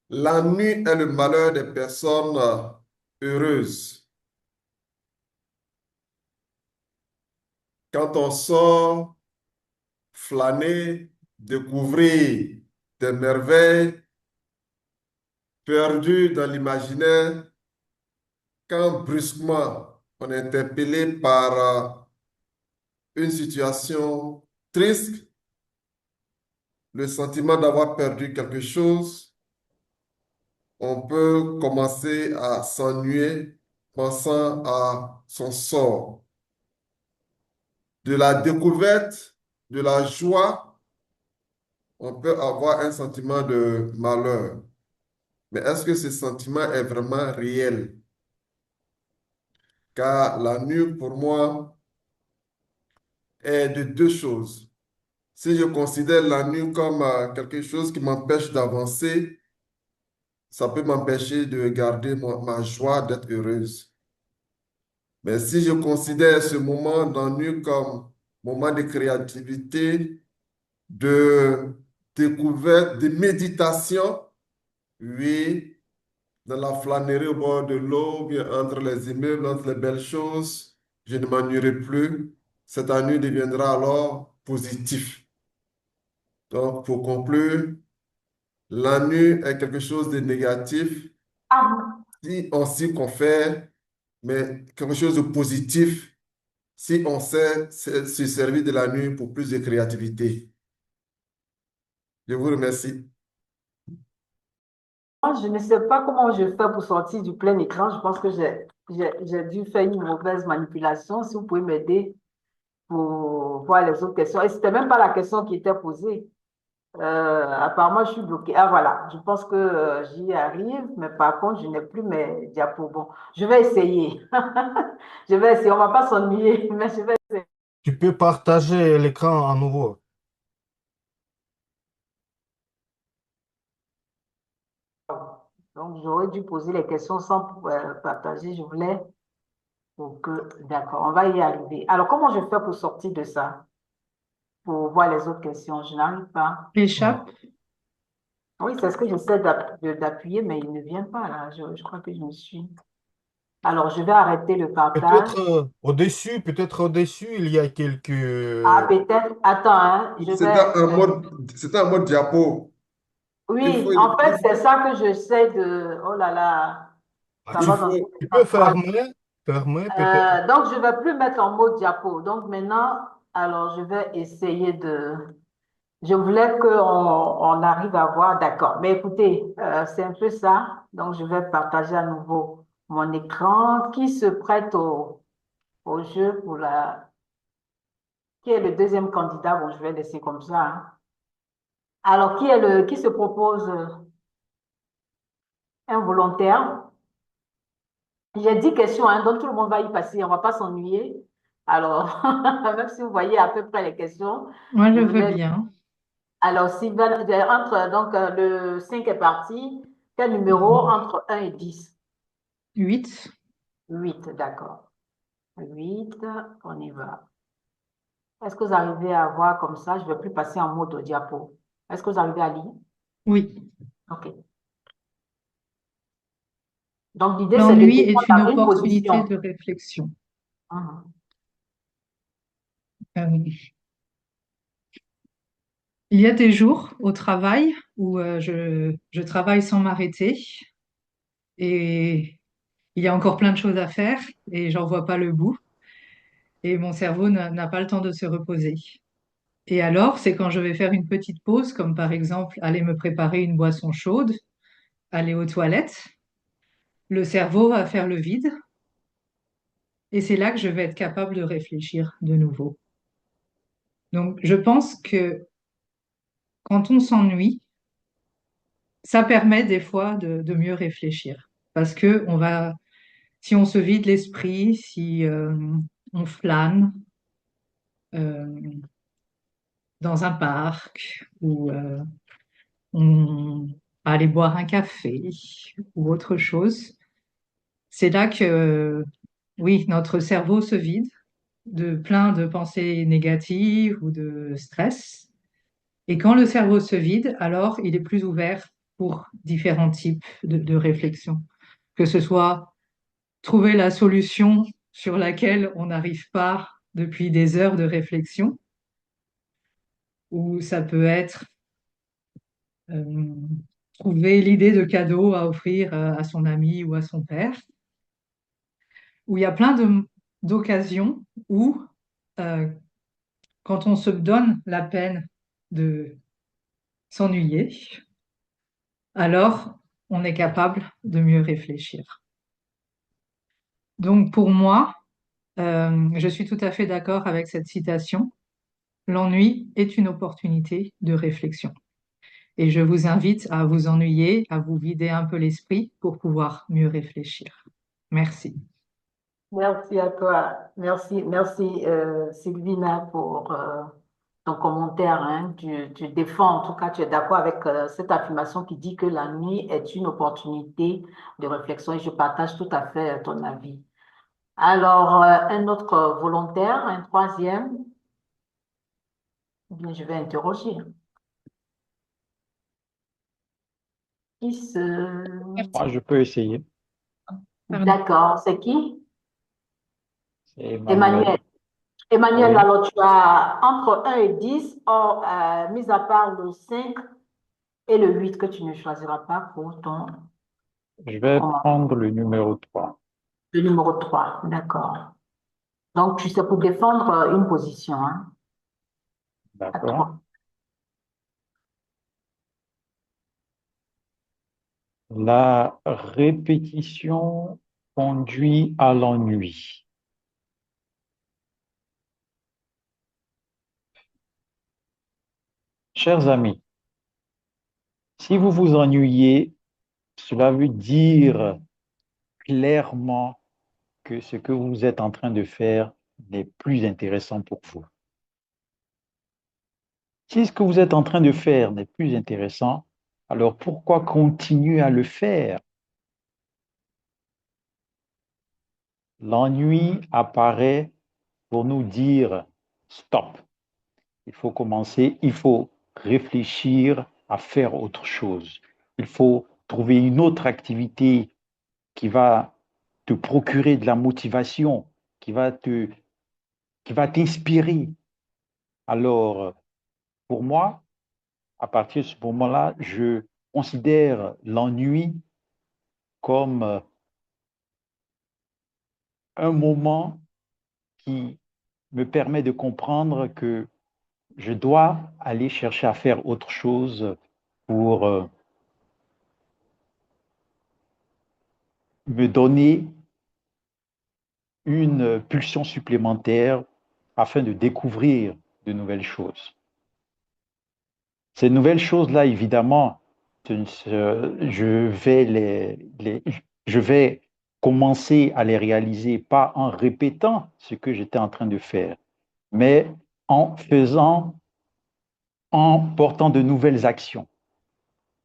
L'ennui est le malheur des personnes heureuses. Quand on sort flâner, découvrir des merveilles perdues dans l'imaginaire, quand brusquement on est interpellé par une situation triste, le sentiment d'avoir perdu quelque chose, on peut commencer à s'ennuyer pensant à son sort. De la découverte, de la joie, on peut avoir un sentiment de malheur. Mais est-ce que ce sentiment est vraiment réel? Car la nuit, pour moi, est de deux choses. Si je considère la nuit comme quelque chose qui m'empêche d'avancer, ça peut m'empêcher de garder ma joie d'être heureuse. Mais si je considère ce moment d'ennui comme moment de créativité, de découverte, de méditation, oui, dans la flânerie au bord de l'eau, bien entre les immeubles, entre les belles choses, je ne m'ennuierai plus. Cet ennui deviendra alors positif. Donc, pour conclure, l'ennui est quelque chose de négatif Ah, si on s'y confère, mais quelque chose de positif si on sait se servir de la nuit pour plus de créativité. Je vous remercie. moi, je ne sais pas comment je fais pour sortir du plein écran. Je pense que j'ai dû faire une mauvaise manipulation. Si vous pouvez m'aider pour voir les autres questions. Et c'était même pas la question qui était posée. Apparemment, je suis bloquée. Ah, voilà. Je pense que j'y arrive, mais par contre, je n'ai plus mes diapos. Bon, je vais essayer. Je vais essayer. On va pas s'ennuyer, mais je vais essayer. Tu peux partager l'écran à nouveau. Donc, j'aurais dû poser les questions sans partager. Je voulais pour que... D'accord, on va y arriver. Alors, comment je fais pour sortir de ça? Pour voir les autres questions? Je n'arrive pas. Échappe. Oui, c'est ce que j'essaie d'appuyer, mais il ne vient pas là. Je crois que je me suis... Alors, je vais arrêter le partage. Peut-être au-dessus, il y a quelques... Ah, peut-être. Attends, hein, je C'était vais... c'était un mode diapo. Il faut, Oui, en fait, c'est ça que j'essaie de... Oh là là, ça il va dans tous faut, les Tu peux sens. fermer peut-être. Donc, je ne vais plus mettre en mode diapo. Donc, maintenant, alors, je vais essayer de... Je voulais on arrive à voir, d'accord. Mais écoutez, c'est un peu ça. Donc, je vais partager à nouveau mon écran qui se prête au jeu pour la... Qui est le deuxième candidat? Bon, je vais laisser comme ça, hein. Alors, qui se propose un volontaire? J'ai 10 questions, hein, donc tout le monde va y passer, on ne va pas s'ennuyer. Alors, même si vous voyez à peu près les questions, Moi, je je veux vais... bien. Alors, Sylvain, donc le 5 est parti. Quel numéro entre 1 et 10? 8. 8, d'accord. 8, on y va. Est-ce que vous arrivez à voir comme ça? Je ne vais plus passer en mode diapo. Est-ce que vous arrivez à lire? Oui. OK. Donc, l'idée, c'est de L'ennui défendre est une une opportunité position. de réflexion. Mhm. Euh, il y a des jours au travail où je travaille sans m'arrêter et il y a encore plein de choses à faire et j'en vois pas le bout et mon cerveau n'a pas le temps de se reposer. Et alors, c'est quand je vais faire une petite pause, comme par exemple aller me préparer une boisson chaude, aller aux toilettes, le cerveau va faire le vide et c'est là que je vais être capable de réfléchir de nouveau. Donc, je pense que quand on s'ennuie, ça permet des fois de mieux réfléchir. Parce que si on se vide l'esprit, si on flâne euh, dans un parc ou on va aller boire un café ou autre chose, c'est là que, oui, notre cerveau se vide de plein de pensées négatives ou de stress. Et quand le cerveau se vide, alors il est plus ouvert pour différents types de réflexions, que ce soit trouver la solution sur laquelle on n'arrive pas depuis des heures de réflexion, ou ça peut être euh, trouver l'idée de cadeau à offrir à son ami ou à son père, où il y a plein d'occasions où, euh, quand on se donne la peine de s'ennuyer, alors on est capable de mieux réfléchir. Donc pour moi, je suis tout à fait d'accord avec cette citation. L'ennui est une opportunité de réflexion. Et je vous invite à vous ennuyer, à vous vider un peu l'esprit pour pouvoir mieux réfléchir. Merci. Merci à toi. Merci Sylvina pour ton commentaire, hein. Tu défends, en tout cas, tu es d'accord avec cette affirmation qui dit que la nuit est une opportunité de réflexion et je partage tout à fait ton avis. Alors, un autre volontaire, un troisième, eh bien, je vais interroger. Qui se... Ah, je peux essayer. Pardon. D'accord, c'est qui? Emmanuel. Emmanuel. Emmanuel, Oui. alors tu as entre 1 et 10, or, mis à part le 5 et le 8 que tu ne choisiras pas pour Je ton vais commentaire. prendre le numéro 3. Le numéro 3, d'accord. Donc, tu sais pour défendre une position, hein, à D'accord. 3. La répétition conduit à l'ennui. Chers amis, si vous vous ennuyez, cela veut dire clairement que ce que vous êtes en train de faire n'est plus intéressant pour vous. Si ce que vous êtes en train de faire n'est plus intéressant, alors pourquoi continuer à le faire? L'ennui apparaît pour nous dire stop. Il faut commencer, il faut réfléchir à faire autre chose. Il faut trouver une autre activité qui va te procurer de la motivation, qui va t'inspirer. Alors, pour moi, à partir de ce moment-là, je considère l'ennui comme un moment qui me permet de comprendre que je dois aller chercher à faire autre chose pour me donner une pulsion supplémentaire afin de découvrir de nouvelles choses. Ces nouvelles choses-là, évidemment, je vais commencer à les réaliser pas en répétant ce que j'étais en train de faire, mais en faisant, en portant de nouvelles actions.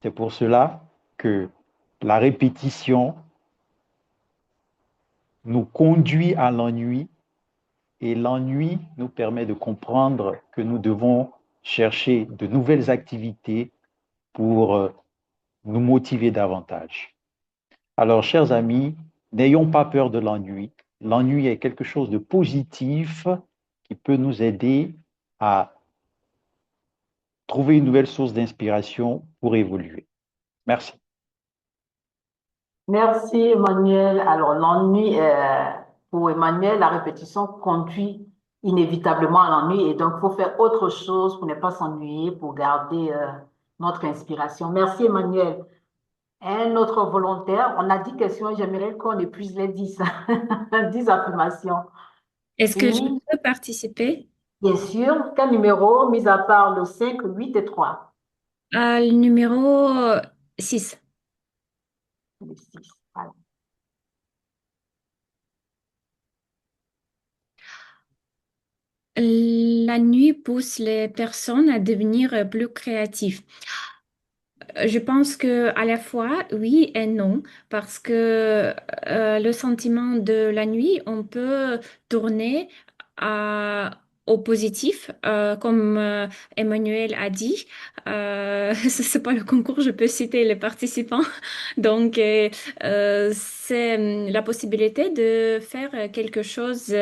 C'est pour cela que la répétition nous conduit à l'ennui et l'ennui nous permet de comprendre que nous devons chercher de nouvelles activités pour nous motiver davantage. Alors, chers amis, n'ayons pas peur de l'ennui. L'ennui est quelque chose de positif qui peut nous aider à trouver une nouvelle source d'inspiration pour évoluer. Merci. Merci, Emmanuel. Alors, l'ennui, pour Emmanuel, la répétition conduit inévitablement à l'ennui et donc il faut faire autre chose pour ne pas s'ennuyer, pour garder notre inspiration. Merci, Emmanuel. Un autre volontaire, on a 10 questions, j'aimerais qu'on épuise les 10, 10 affirmations. Est-ce que je Oui, peux participer? bien sûr. Quel numéro, mis à part le 5, 8 et 3? Le numéro 6. Le 6. Voilà. La nuit pousse les personnes à devenir plus créatives. Je pense que à la fois oui et non, parce que le sentiment de la nuit, on peut tourner au positif, comme Emmanuel a dit. C'est pas le concours, je peux citer les participants. Donc, c'est la possibilité de faire quelque chose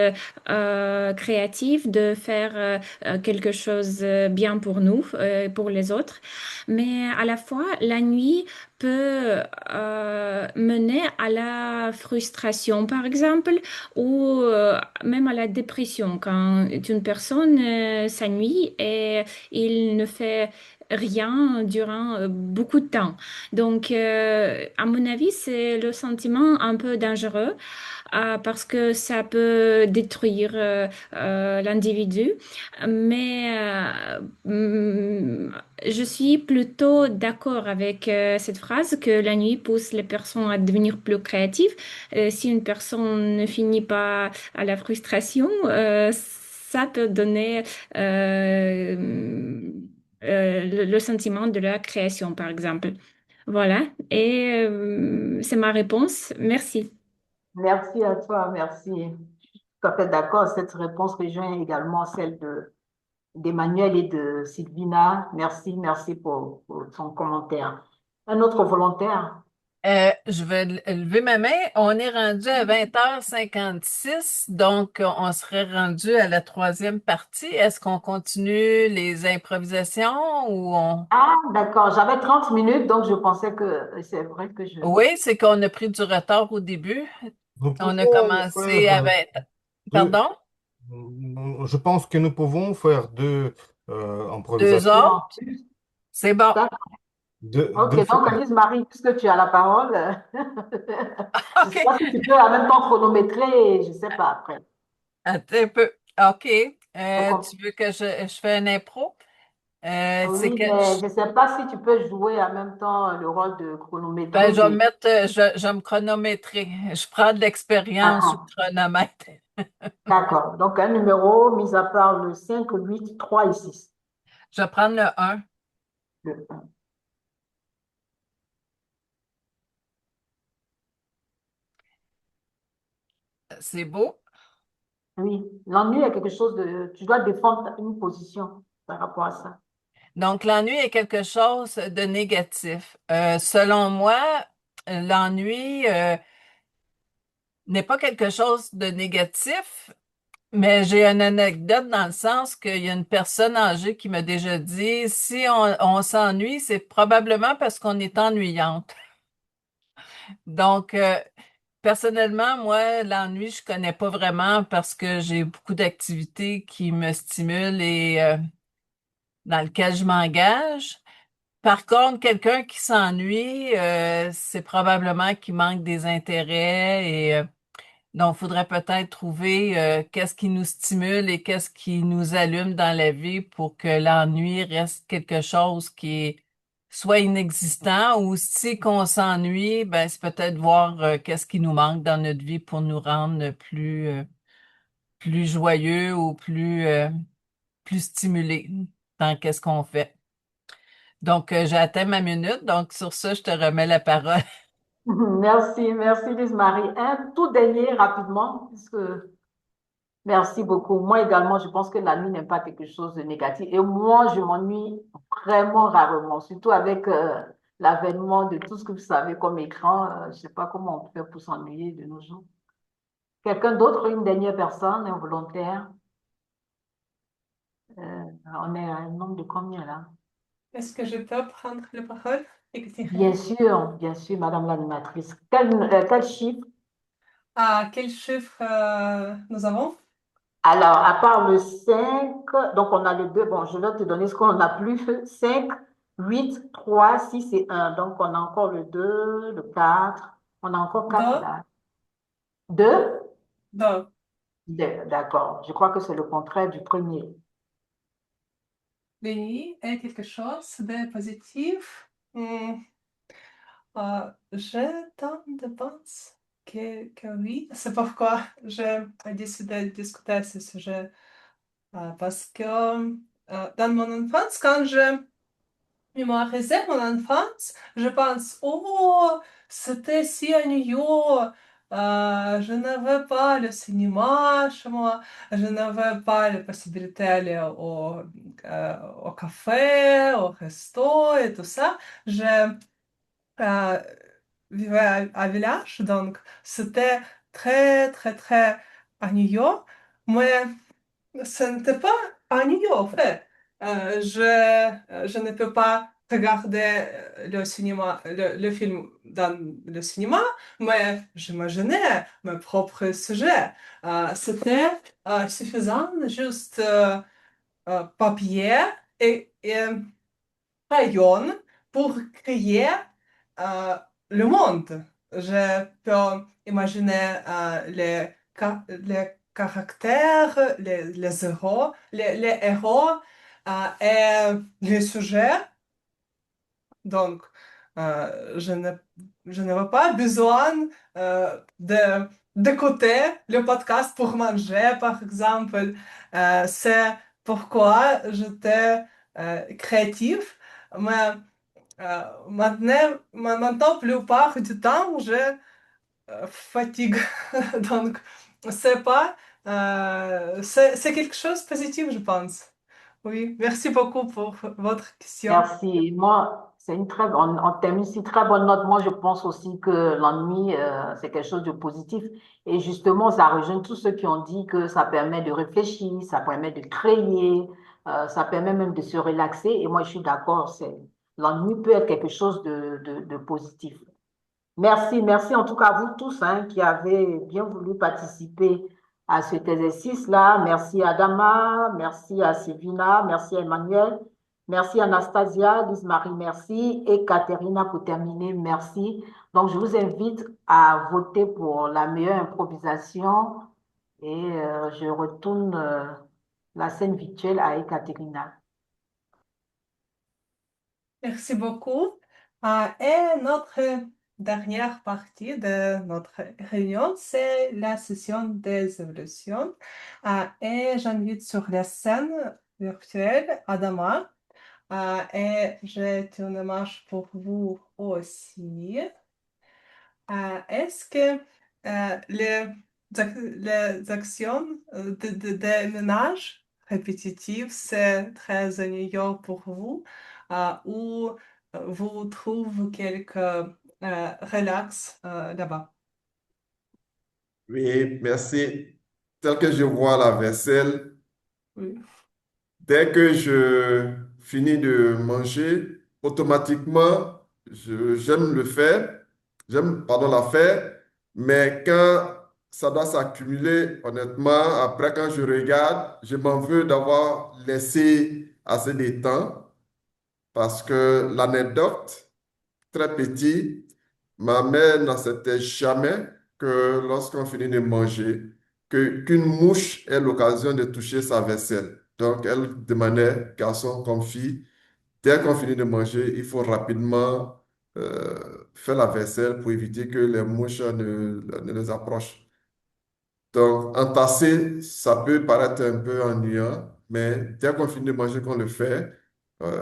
créatif, de faire quelque chose bien pour nous, pour les autres. Mais à la fois, la nuit peut mener à la frustration, par exemple, ou même à la dépression quand une personne s'ennuie et il ne fait rien durant beaucoup de temps. Donc, à mon avis, c'est le sentiment un peu dangereux parce que ça peut détruire l'individu. Mais je suis plutôt d'accord avec cette phrase que la nuit pousse les personnes à devenir plus créatives. Si une personne ne finit pas à la frustration, ça peut donner le sentiment de la création, par exemple. Voilà, et c'est ma réponse. Merci. Merci à toi, merci. Je suis tout à fait d'accord. Cette réponse rejoint également celle d'Emmanuel et de Sylvina. Merci, merci pour ton commentaire. Un autre volontaire? Je vais lever ma main. On est rendu à 20h56, donc on serait rendu à la troisième partie. Est-ce qu'on continue les improvisations ou on... Ah, d'accord. J'avais 30 minutes, donc je pensais que c'est vrai que je... Oui, c'est qu'on a pris du retard au début. Nous On a pouvons commencé faire à 20. deux. Pardon? Je pense que nous pouvons faire deux Deux improvisations. autres? C'est bon. D'accord. Ok, Deux fois. donc Lise-Marie, puisque tu as la parole, je ne sais OK. pas si tu peux en même temps chronométrer, je ne sais pas après. Attends un peu. OK. Donc, Tu veux que je fais une impro? C'est oui, que mais je ne sais pas si tu peux jouer en même temps le rôle de ben, je chronométreuse. vais me mettre, je vais me chronométrer. Je prends de l'expérience sur D'accord. le chronomètre. D'accord. Donc, un numéro, mis à part le 5, 8, 3 et 6. Je vais prendre le un. Le 1. C'est beau. Oui, l'ennui est quelque chose de... Tu dois défendre une position par rapport à ça. Donc, l'ennui est quelque chose de négatif. Selon moi, l'ennui, n'est pas quelque chose de négatif, mais j'ai une anecdote dans le sens qu'il y a une personne âgée qui m'a déjà dit, si on s'ennuie, c'est probablement parce qu'on est ennuyante. Donc, personnellement, moi, l'ennui, je connais pas vraiment parce que j'ai beaucoup d'activités qui me stimulent et dans lesquelles je m'engage. Par contre, quelqu'un qui s'ennuie, c'est probablement qu'il manque des intérêts et donc, il faudrait peut-être trouver qu'est-ce qui nous stimule et qu'est-ce qui nous allume dans la vie pour que l'ennui reste quelque chose qui est soit inexistant ou si qu'on s'ennuie, ben c'est peut-être voir qu'est-ce qui nous manque dans notre vie pour nous rendre plus joyeux ou plus stimulés dans qu'est-ce qu'on fait. Donc, j'ai atteint ma minute, donc sur ça, je te remets la parole. Merci, merci Lise-Marie. Un tout dernier rapidement, puisque merci beaucoup. Moi également, je pense que la nuit n'est pas quelque chose de négatif. Et moi, je m'ennuie vraiment rarement, surtout avec l'avènement de tout ce que vous savez comme écran. Je ne sais pas comment on peut faire pour s'ennuyer de nos jours. Quelqu'un d'autre, une dernière personne, un volontaire. On est à un nombre de combien là? Est-ce que je peux prendre la parole? Bien sûr, Madame l'animatrice. Quel chiffre? Ah, quel chiffre nous avons? Alors, à part le 5, donc on a le 2. Bon, je vais te donner ce qu'on n'a plus. 5, 8, 3, 6 et 1. Donc, on a encore le 2, le 4. On a encore 4 Deux, là. 2? deux. D'accord. Je crois que c'est le contraire du premier. Béni est quelque chose de positif. Je pense que oui. C'est pourquoi j'ai décidé de discuter ce sujet. Parce que dans mon enfance, quand je mémorisais mon enfance, je pense, oh, c'était si ennuyeux. Je n'avais pas le cinéma chez moi, je n'avais pas la possibilité d'aller au café, au resto et tout ça. Je euh, vivais à village, donc c'était très, très, très ennuyeux. Mais ce n'était pas ennuyeux, en fait. Je ne peux pas regarder le cinéma, le film dans le cinéma, mais j'imaginais mes propres sujets. C'était suffisant, juste papier et crayon pour créer euh, le monde. Je peux imaginer les caractères, les héros et les sujets. Donc, je n'avais pas besoin d'écouter le podcast pour manger, par exemple. C'est pourquoi j'étais créatif. Mais maintenant, la plupart du temps, je fatigue. Donc, c'est quelque chose de positif, je pense. Oui, merci beaucoup pour votre question. Merci. Moi, c'est une on termine ici très bonne note. Moi, je pense aussi que l'ennui, c'est quelque chose de positif. Et justement, ça rejoint tous ceux qui ont dit que ça permet de réfléchir, ça permet de créer, ça permet même de se relaxer. Et moi, je suis d'accord, l'ennui peut être quelque chose de positif. Merci, merci en tout cas à vous tous hein, qui avez bien voulu participer à cet exercice-là. Merci à Dama, merci à Sylvina, merci à Emmanuel, merci à Anastasia, Lise-Marie, merci, et Katerina pour terminer, merci. Donc, je vous invite à voter pour la meilleure improvisation et je retourne la scène virtuelle à Ekaterina. Merci beaucoup. Et notre dernière partie de notre réunion, c'est la session des évolutions. Et j'invite sur la scène virtuelle Adama. Et je tourne marche pour vous aussi. Est-ce que les actions de ménage répétitives, c'est très ennuyant pour vous ou vous trouvez quelques relax là-bas? Oui, merci. Tel que je vois la vaisselle, Oui. dès que je finis de manger, automatiquement, j'aime le faire, j'aime, pardon, la faire, mais quand ça doit s'accumuler, honnêtement, après, quand je regarde, je m'en veux d'avoir laissé assez de temps parce que l'anecdote, très petit, ma mère n'acceptait jamais que lorsqu'on finit de manger, qu'une mouche ait l'occasion de toucher sa vaisselle. Donc, elle demandait, garçon comme fille, dès qu'on finit de manger, il faut rapidement faire la vaisselle pour éviter que les mouches ne les approchent. Donc, entasser, ça peut paraître un peu ennuyant, mais dès qu'on finit de manger, qu'on le fait,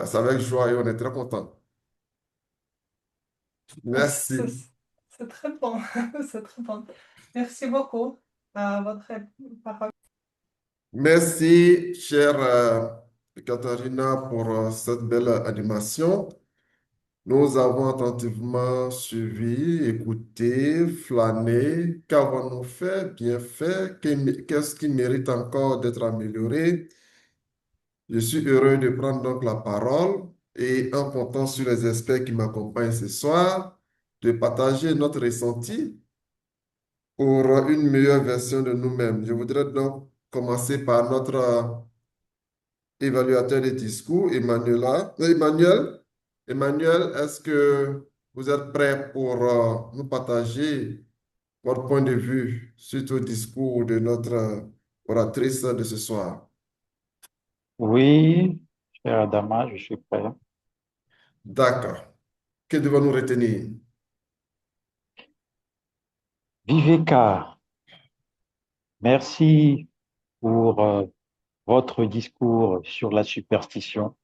c'est avec joie et on est très content. C'est Merci. c'est très bon, c'est très bon. Merci beaucoup. Votre parole. Merci, chère Katharina, pour cette belle animation. Nous avons attentivement suivi, écouté, flâné. Qu'avons-nous fait, bien fait? Qu'est-ce qui mérite encore d'être amélioré? Je suis heureux de prendre donc la parole et en comptant sur les experts qui m'accompagnent ce soir, de partager notre ressenti pour une meilleure version de nous-mêmes. Je voudrais donc commencer par notre évaluateur des discours, Emmanuel, est-ce que vous êtes prêt pour nous partager votre point de vue suite au discours de notre oratrice de ce soir? Oui, cher Adama, je suis prêt. D'accord. Que devons-nous retenir? Viveka, merci pour votre discours sur la superstition.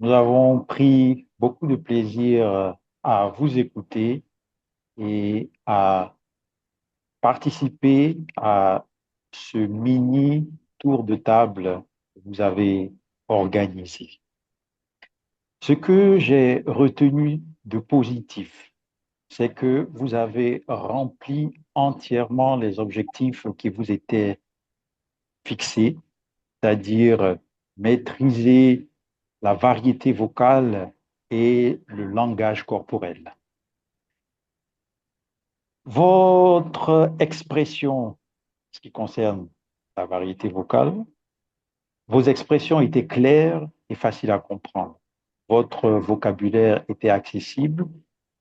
Nous avons pris beaucoup de plaisir à vous écouter et à participer à ce mini tour de table que vous avez organisé. Ce que j'ai retenu de positif, c'est que vous avez rempli entièrement les objectifs qui vous étaient fixés, c'est-à-dire maîtriser la variété vocale et le langage corporel. Votre expression, ce qui concerne la variété vocale, vos expressions étaient claires et faciles à comprendre. Votre vocabulaire était accessible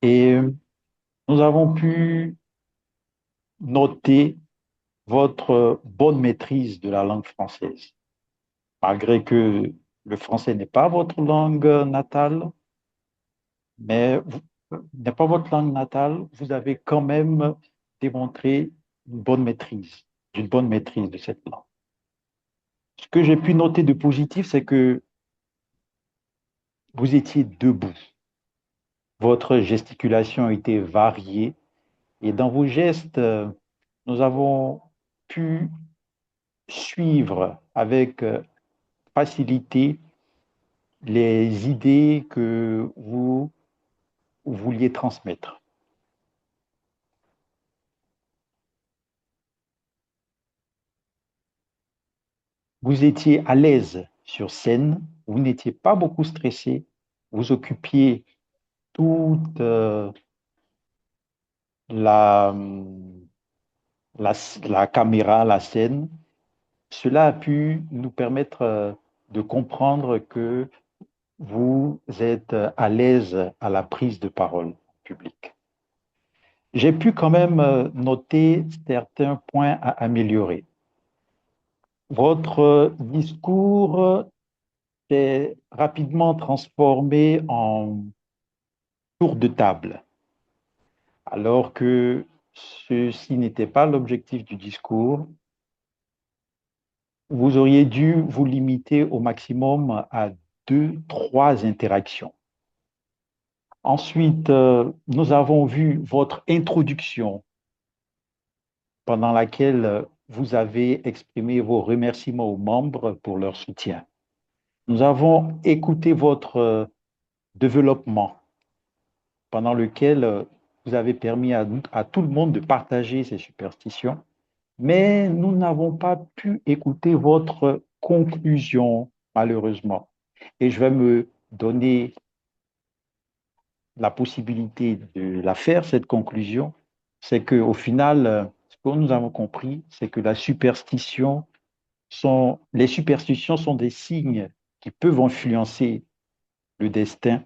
et nous avons pu noter votre bonne maîtrise de la langue française. Malgré que le français n'est pas votre langue natale, mais n'est pas votre langue natale, vous avez quand même démontré d'une bonne maîtrise de cette langue. Ce que j'ai pu noter de positif, c'est que vous étiez debout. Votre gesticulation était variée et dans vos gestes, nous avons pu suivre avec facilité les idées que vous vouliez transmettre. Vous étiez à l'aise sur scène, vous n'étiez pas beaucoup stressé, vous occupiez toute la, la caméra, la scène. Cela a pu nous permettre de comprendre que vous êtes à l'aise à la prise de parole publique. J'ai pu quand même noter certains points à améliorer. Votre discours s'est rapidement transformé en tour de table, alors que ceci n'était pas l'objectif du discours. Vous auriez dû vous limiter au maximum à 2, 3 interactions. Ensuite, nous avons vu votre introduction pendant laquelle vous avez exprimé vos remerciements aux membres pour leur soutien. Nous avons écouté votre développement pendant lequel vous avez permis à tout le monde de partager ses superstitions, mais nous n'avons pas pu écouter votre conclusion, malheureusement. Et je vais me donner la possibilité de la faire, cette conclusion, c'est qu'au final, ce que nous avons compris, c'est que les superstitions sont des signes qui peuvent influencer le destin,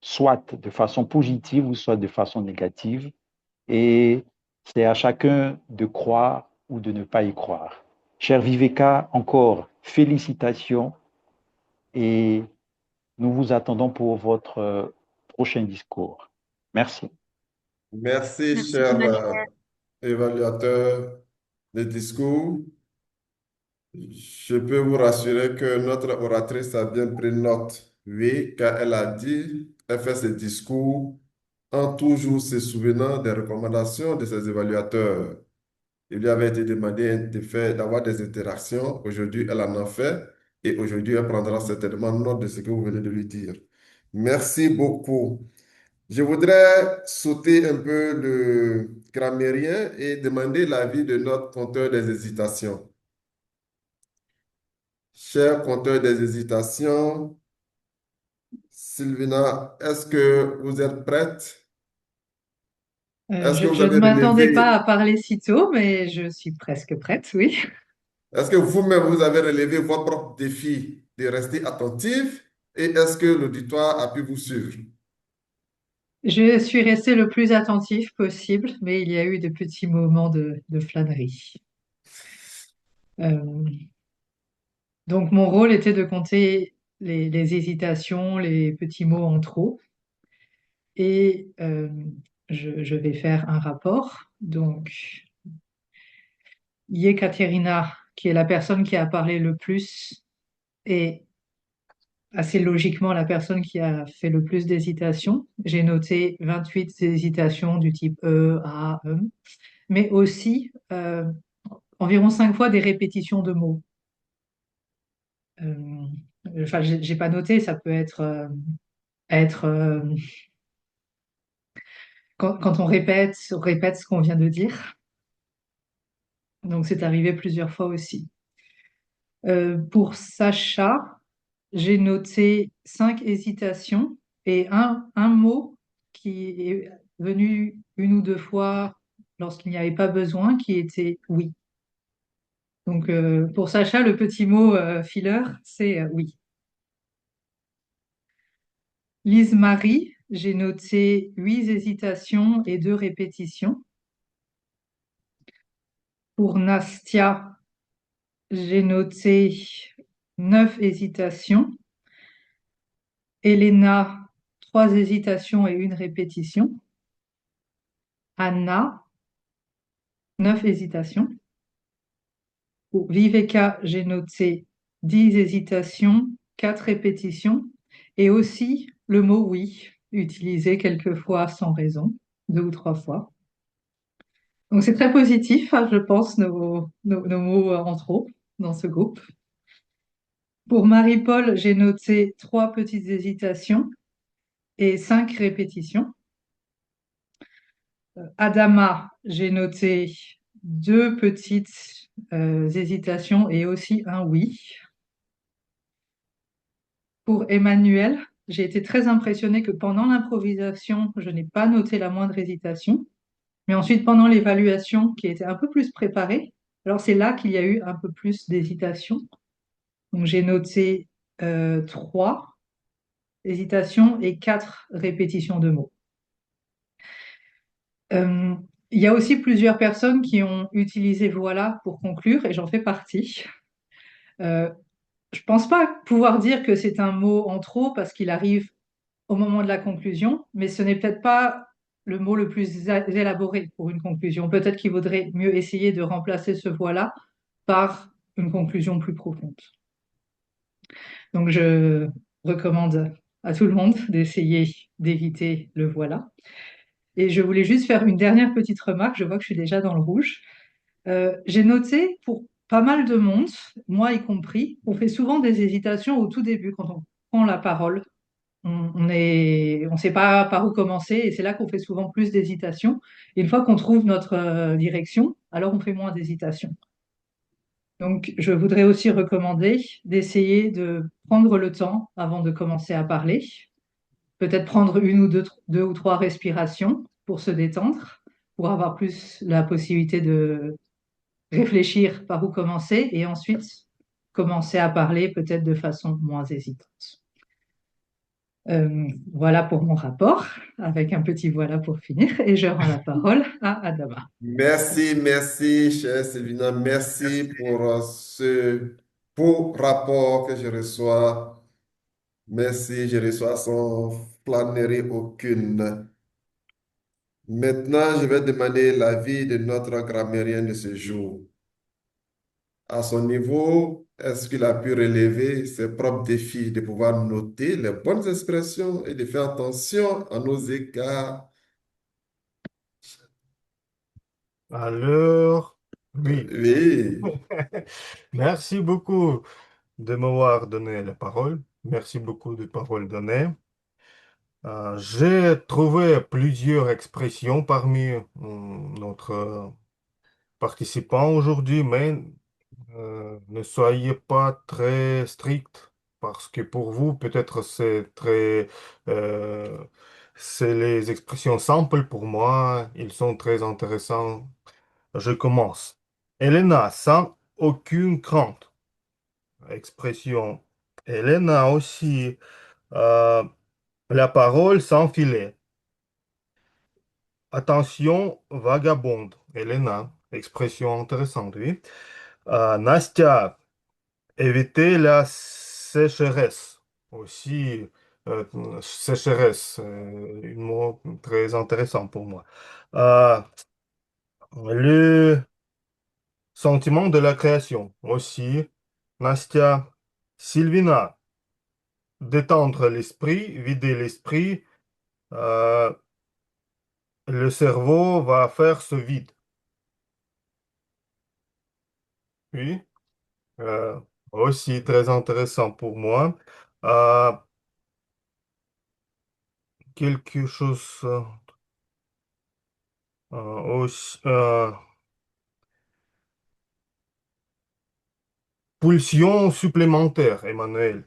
soit de façon positive ou soit de façon négative. Et c'est à chacun de croire ou de ne pas y croire. Cher Viveka, encore félicitations et nous vous attendons pour votre prochain discours. Merci. Merci, Merci, cher Jean-Pierre. évaluateur de discours. Je peux vous rassurer que notre oratrice a bien pris note. Oui, car elle a dit, elle fait ses discours en toujours se souvenant des recommandations de ses évaluateurs. Il lui avait été demandé d'avoir des interactions. Aujourd'hui, elle en a fait et aujourd'hui, elle prendra certainement note de ce que vous venez de lui dire. Merci beaucoup. Je voudrais sauter un peu le grammairien et demander l'avis de notre compteur des hésitations. Cher compteur des hésitations, Sylvina, est-ce que vous êtes prête? Est-ce que vous Je ne avez m'attendais pas relevé, à parler si tôt, mais je suis presque prête, oui. est-ce que vous-même vous avez relevé votre propre défi de rester attentif et est-ce que l'auditoire a pu vous suivre? Je suis restée le plus attentif possible, mais il y a eu de petits moments de flânerie. Euh, donc, mon rôle était de compter les hésitations, les petits mots en trop, et je vais faire un rapport. Donc, Yekaterina, qui est la personne qui a parlé le plus, est assez logiquement la personne qui a fait le plus d'hésitations. J'ai noté 28 hésitations du type A, mais aussi environ 5 fois des répétitions de mots. Euh, enfin, j'ai pas noté, ça peut être quand on répète ce qu'on vient de dire. Donc, c'est arrivé plusieurs fois aussi. Pour Sacha, j'ai noté 5 hésitations et un mot qui est venu 1 ou 2 fois lorsqu'il n'y avait pas besoin, qui était oui. Donc, pour Sacha, le petit mot filler, c'est oui. Lise-Marie, j'ai noté 8 hésitations et 2 répétitions. Pour Nastia, j'ai noté 9 hésitations. Elena, 3 hésitations et 1 répétition. Anna, 9 hésitations. Pour Viveka, j'ai noté 10 hésitations, 4 répétitions et aussi le mot oui, utilisé quelquefois sans raison, 2 ou 3 fois. Donc c'est très positif, hein, je pense, nos mots en trop dans ce groupe. Pour Marie-Paul, j'ai noté 3 petites hésitations et 5 répétitions. Adama, j'ai noté deux petites hésitations et aussi un oui. Pour Emmanuel, j'ai été très impressionnée que pendant l'improvisation, je n'ai pas noté la moindre hésitation. Mais ensuite, pendant l'évaluation, qui était un peu plus préparée, alors c'est là qu'il y a eu un peu plus d'hésitation. Donc j'ai noté trois hésitations et quatre répétitions de mots. Euh, il y a aussi plusieurs personnes qui ont utilisé voilà pour conclure, et j'en fais partie. Euh, je pense pas pouvoir dire que c'est un mot en trop parce qu'il arrive au moment de la conclusion, mais ce n'est peut-être pas le mot le plus élaboré pour une conclusion. Peut-être qu'il vaudrait mieux essayer de remplacer ce voilà par une conclusion plus profonde. Donc, je recommande à tout le monde d'essayer d'éviter le voilà. Et je voulais juste faire une dernière petite remarque. Je vois que je suis déjà dans le rouge. J'ai noté pour pas mal de monde, moi y compris, on fait souvent des hésitations au tout début quand on prend la parole. On sait pas par où commencer et c'est là qu'on fait souvent plus d'hésitations. Et une fois qu'on trouve notre direction, alors on fait moins d'hésitations. Donc, je voudrais aussi recommander d'essayer de prendre le temps avant de commencer à parler. Peut-être prendre une ou deux ou trois respirations pour se détendre, pour avoir plus la possibilité de réfléchir par où commencer et ensuite commencer à parler peut-être de façon moins hésitante. Voilà pour mon rapport, avec un petit voilà pour finir, et je rends la parole à Adama. Merci, merci, chère Sylvina. Merci pour ce beau rapport que je reçois. Merci, je reçois sans flânerie aucune. Maintenant, je vais demander l'avis de notre grammairien de ce jour. À son niveau, est-ce qu'il a pu relever ses propres défis de pouvoir noter les bonnes expressions et de faire attention à nos écarts? Alors, oui. Oui. Merci beaucoup de m'avoir donné la parole. Merci beaucoup de paroles données. J'ai trouvé plusieurs expressions parmi notre participants aujourd'hui, mais ne soyez pas très strict parce que pour vous, peut-être euh, c'est les expressions simples. Pour moi, ils sont très intéressants. Je commence. Elena, sans aucune crainte. Expression. Elena aussi. euh, la parole sans filet. Attention, vagabonde. Elena, expression intéressante, oui. Nastia, éviter la sécheresse. Aussi, sécheresse, un mot très intéressant pour moi. Euh, le sentiment de la création. Aussi, Nastia, Sylvina, détendre l'esprit, vider l'esprit. euh, le cerveau va faire ce vide. Oui, euh, aussi très intéressant pour moi. Euh, quelque chose aussi, pulsion supplémentaire, Emmanuel.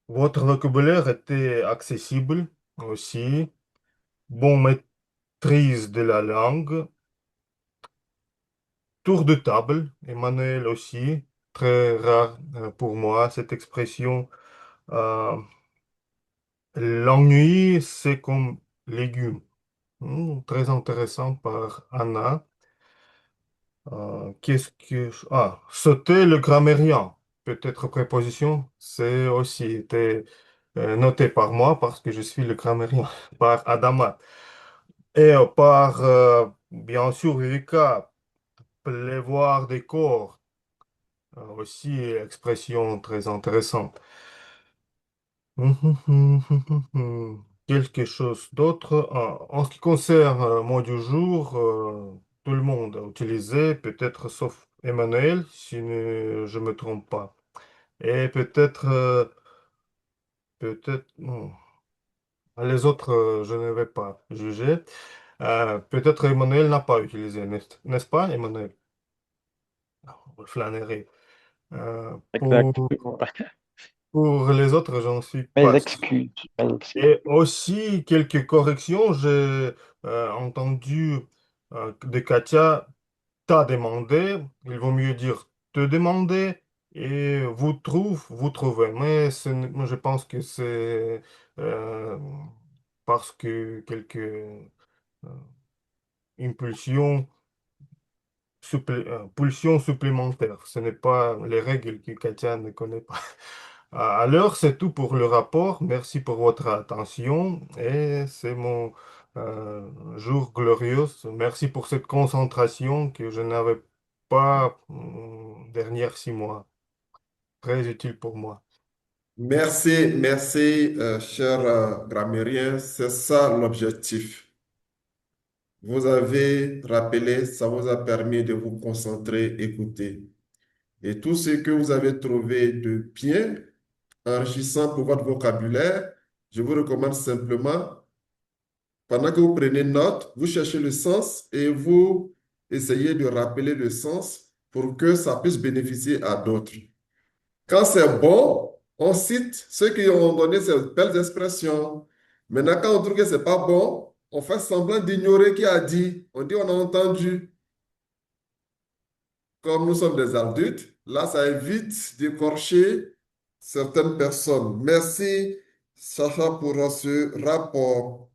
Votre vocabulaire était accessible aussi. Bon maîtrise de la langue. Tour de table, Emmanuel aussi. Très rare pour moi cette expression. Euh, l'ennui, c'est comme légume. Très intéressant par Anna. Qu'est-ce que... Ah, sauter le grammairien. Peut-être préposition, c'est aussi été noté par moi parce que je suis le grammairien, par Adama. Et par, bien sûr, Viveka, pleuvoir des corps. Aussi, expression très intéressante. Quelque chose d'autre. En ce qui concerne mot du jour, tout le monde a utilisé, peut-être sauf Emmanuel, si je me trompe pas. Et peut-être, non. Les autres, je ne vais pas juger. Peut-être Emmanuel n'a pas utilisé, n'est-ce pas, Emmanuel? Flânerie. Exact. Pour les autres, j'en suis Mes pas sûr. excuses, mes excuses. Et aussi, quelques corrections. J'ai entendu de Katia, t'as demandé. Il vaut mieux dire te demander et vous trouvez. Mais je pense que c'est euh, parce que quelques impulsions pulsion supplémentaire. Ce n'est pas les règles que Katia ne connaît pas. Alors, c'est tout pour le rapport. Merci pour votre attention et c'est mon jour glorieux. Merci pour cette concentration que je n'avais pas dernière 6 mois. Très utile pour moi. Merci, merci, cher grammairien. C'est ça l'objectif. Vous avez rappelé, ça vous a permis de vous concentrer, écouter. Et tout ce que vous avez trouvé de bien, enrichissant pour votre vocabulaire, je vous recommande simplement, pendant que vous prenez note, vous cherchez le sens et vous essayez de rappeler le sens pour que ça puisse bénéficier à d'autres. Quand c'est bon, on cite ceux qui ont donné ces belles expressions. Maintenant, quand on trouve que c'est pas bon, on fait semblant d'ignorer qui a dit. On dit on a entendu. Comme nous sommes des adultes, là, ça évite d'écorcher certaines personnes. Merci, Sacha, pour ce rapport.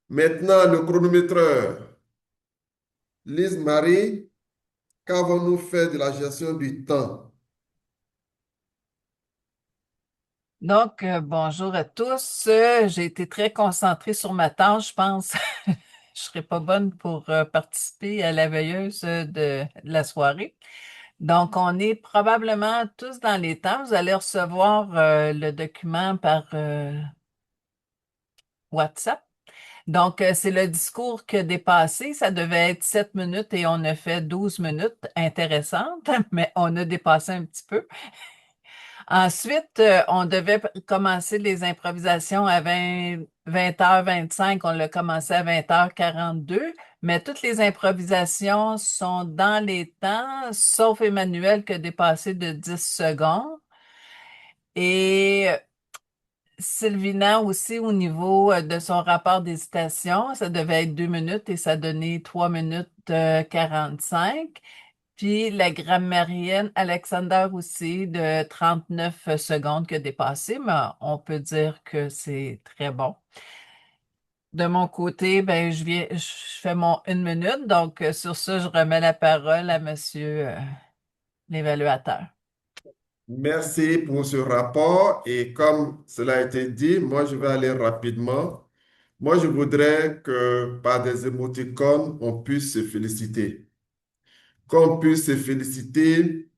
Maintenant, le chronométreur. Lise Marie, qu'avons-nous fait de la gestion du temps? Donc, bonjour à tous. J'ai été très concentrée sur ma tâche, je pense. Je serai pas bonne pour participer à la veilleuse de la soirée. Donc, on est probablement tous dans les temps. Vous allez recevoir le document par WhatsApp. Donc, c'est le discours qui a dépassé. Ça devait être 7 minutes et on a fait 12 minutes intéressantes, mais on a dépassé un petit peu. Ensuite, on devait commencer les improvisations à 20h25. On l'a commencé à 20h42, mais toutes les improvisations sont dans les temps, sauf Emmanuel qui a dépassé de 10 secondes. Et Sylvina aussi, au niveau de son rapport d'hésitation, ça devait être 2 minutes et ça donnait 3 minutes 45. Puis la grammairienne Alexander aussi de 39 secondes qui a dépassé, mais on peut dire que c'est très bon. De mon côté, ben, je fais mon 1 minute, donc sur ça, je remets la parole à monsieur l'évaluateur. Merci pour ce rapport et comme cela a été dit, moi je vais aller rapidement. Moi je voudrais que par des émoticônes, on puisse se féliciter. Qu'on puisse se féliciter.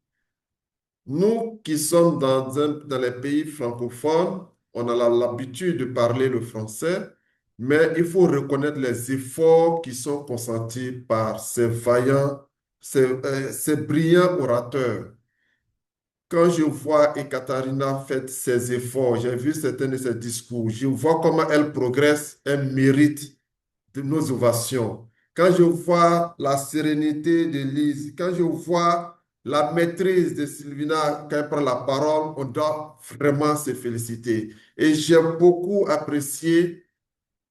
Nous qui sommes dans les pays francophones, on a l'habitude de parler le français, mais il faut reconnaître les efforts qui sont consentis par ces vaillants, ces brillants orateurs. Quand je vois Ekaterina faire ses efforts, j'ai vu certains de ses discours, je vois comment elle progresse, elle mérite de nos ovations. Quand je vois la sérénité de Lise, quand je vois la maîtrise de Sylvina, quand elle prend la parole, on doit vraiment se féliciter. Et j'ai beaucoup apprécié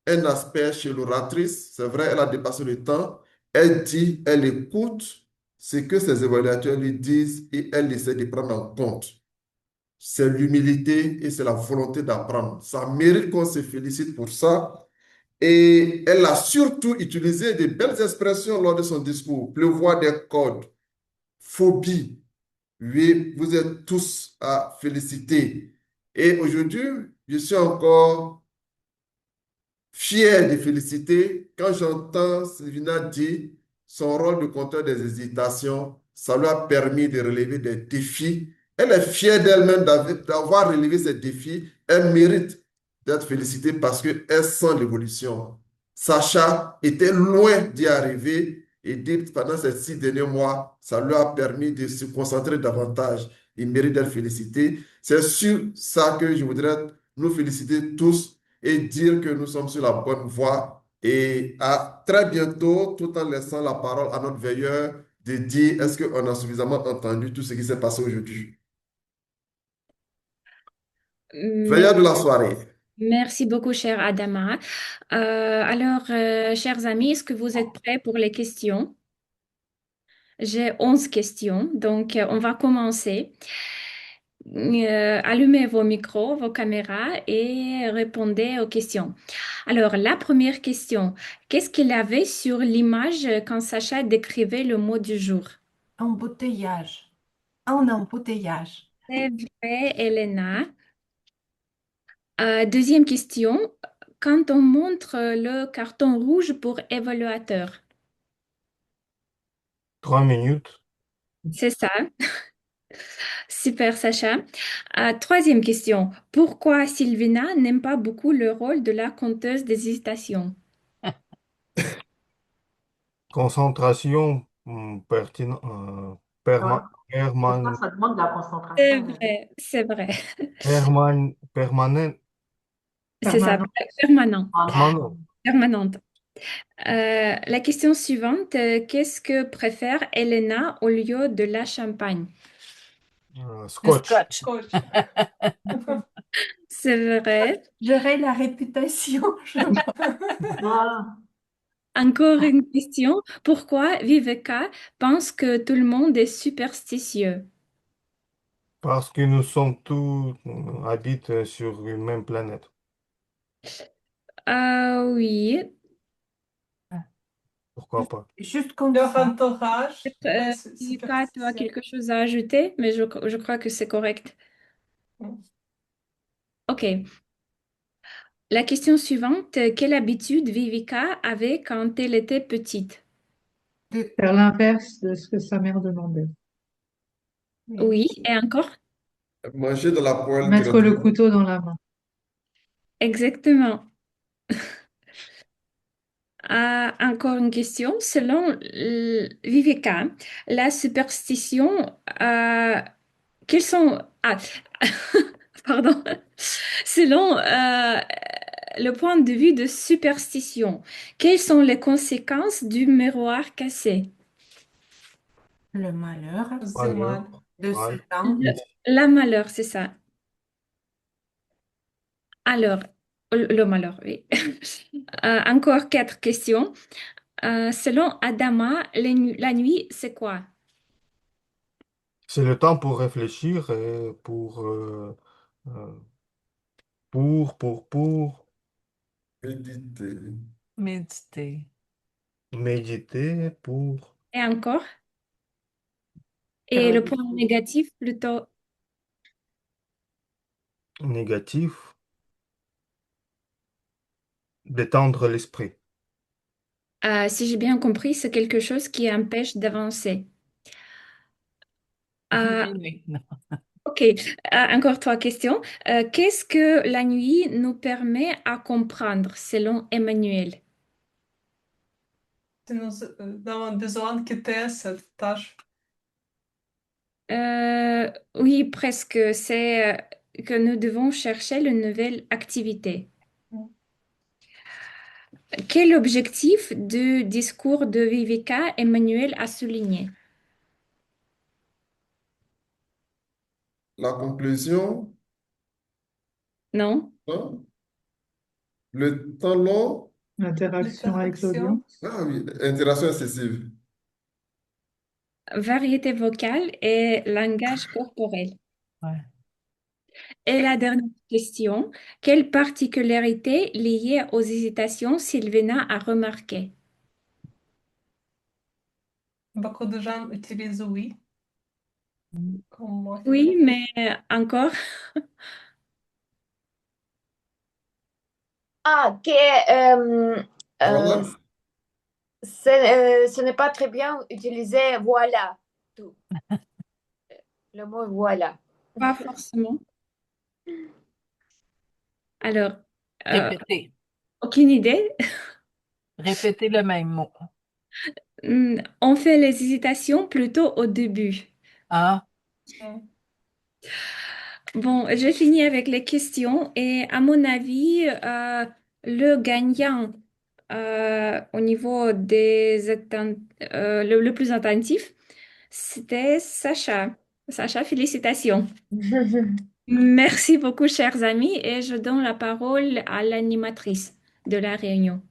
un aspect chez l'oratrice. C'est vrai, elle a dépassé le temps. Elle dit, elle écoute ce que ses évaluateurs lui disent et elle essaie de prendre en compte. C'est l'humilité et c'est la volonté d'apprendre. Ça mérite qu'on se félicite pour ça. Et elle a surtout utilisé de belles expressions lors de son discours. Pleuvoir des codes, phobie. Oui, vous êtes tous à féliciter. Et aujourd'hui, je suis encore fier de féliciter quand j'entends Sylvina dire son rôle de compteur des hésitations, ça lui a permis de relever des défis. Elle est fière d'elle-même d'avoir relevé ces défis. Elle mérite d'être félicitée parce qu'elle sent l'évolution. Sacha était loin d'y arriver et pendant ces 6 derniers mois, ça lui a permis de se concentrer davantage. Il mérite d'être félicité. C'est sur ça que je voudrais nous féliciter tous et dire que nous sommes sur la bonne voie. Et à très bientôt, tout en laissant la parole à notre veilleur de dire est-ce qu'on a suffisamment entendu tout ce qui s'est passé aujourd'hui. Mais Veilleur de la soirée. merci beaucoup, cher Adama. Chers amis, est-ce que vous êtes prêts pour les questions? J'ai 11 questions, donc on va commencer. Allumez vos micros, vos caméras et répondez aux questions. Alors, la première question, qu'est-ce qu'il avait sur l'image quand Sacha décrivait le mot du jour? Embouteillage. Un embouteillage. C'est vrai, Elena. Deuxième question, quand on montre le carton rouge pour évaluateur, 3 minutes. c'est ça. Super, Sacha. Troisième question, pourquoi Sylvina n'aime pas beaucoup le rôle de la conteuse d'hésitation? Concentration pertinent, Ouais. Je crois que ça demande de la C'est concentration. vrai, c'est vrai. permanent, C'est ça, Permanent. permanent, permanent. permanente. La question suivante, qu'est-ce que préfère Elena au lieu de la champagne? Le Scotch. scotch. Coach. C'est vrai. J'aurais la réputation. Voilà. Encore une question. Pourquoi Viveka pense que tout le monde est superstitieux? Parce que nous sommes tous habitent sur une même planète. Ah oui. Pourquoi pas? Juste comme Leur ça. entourage, Euh, c'est Viveka, tu as superstitieux. quelque chose à ajouter, mais je crois que c'est correct. OK. La question suivante. Quelle habitude Viveka avait quand elle était petite? Faire l'inverse de ce que sa mère demandait. Oui, et encore? Manger de la poêle Mettre le directement. couteau dans la main. Exactement. Encore une question. Selon Viveka, la superstition, quels sont... pardon. Selon le point de vue de superstition, quelles sont les conséquences du miroir cassé? Le malheur C'est mal. de Mal. Satan. La malheur, c'est ça. Alors, le malheur, oui. Encore quatre questions. Selon Adama, la nuit, c'est quoi? C'est le temps pour réfléchir et euh, pour Méditer. Méditer. méditer, pour Et encore? Faire Et la le point différence. négatif, plutôt, négatif, détendre l'esprit. si j'ai bien compris, c'est quelque chose qui empêche d'avancer. Euh, Oui, oui, non. ok, encore trois questions. Qu'est-ce que la nuit nous permet à comprendre, selon Emmanuel? Nous avons besoin quitter cette tâche. Oui, presque. C'est que nous devons chercher une nouvelle activité. Quel objectif du discours de Viveka Emmanuel a souligné? La conclusion, Non? hein? Le temps long, L'interaction avec L'interaction. l'audience. ah oui, interaction excessive. Variété vocale et langage corporel. Ouais. Et la dernière question, quelle particularité liée aux hésitations Sylvina a remarqué? Beaucoup de gens utilisent oui comme mot. Oui, mais encore, Ah, que euh, Voilà. ce n'est pas très bien utilisé voilà, tout. Le mot voilà. pas forcément. Alors, euh, Répéter. aucune idée. Répéter le même mot. On fait les hésitations plutôt au début. Ah, Mm. Bon, j'ai fini avec les questions et à mon avis, le gagnant au niveau le plus attentif, c'était Sacha. Sacha, félicitations. Merci beaucoup, chers amis, et je donne la parole à l'animatrice de la réunion.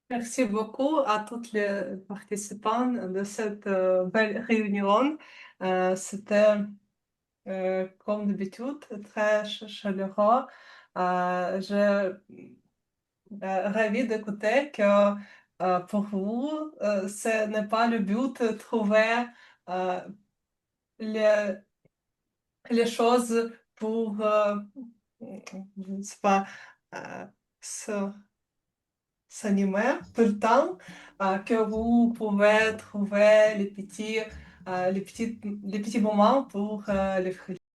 Merci beaucoup à tous les participants de cette belle réunion. C'était, comme d'habitude, très chaleureux. Je ravie d'écouter que pour vous, ce n'est pas le but de trouver euh, les, les choses pour, je ne sais pas, euh, se- s'animer tout le temps, que vous pouvez trouver les petits moments pour les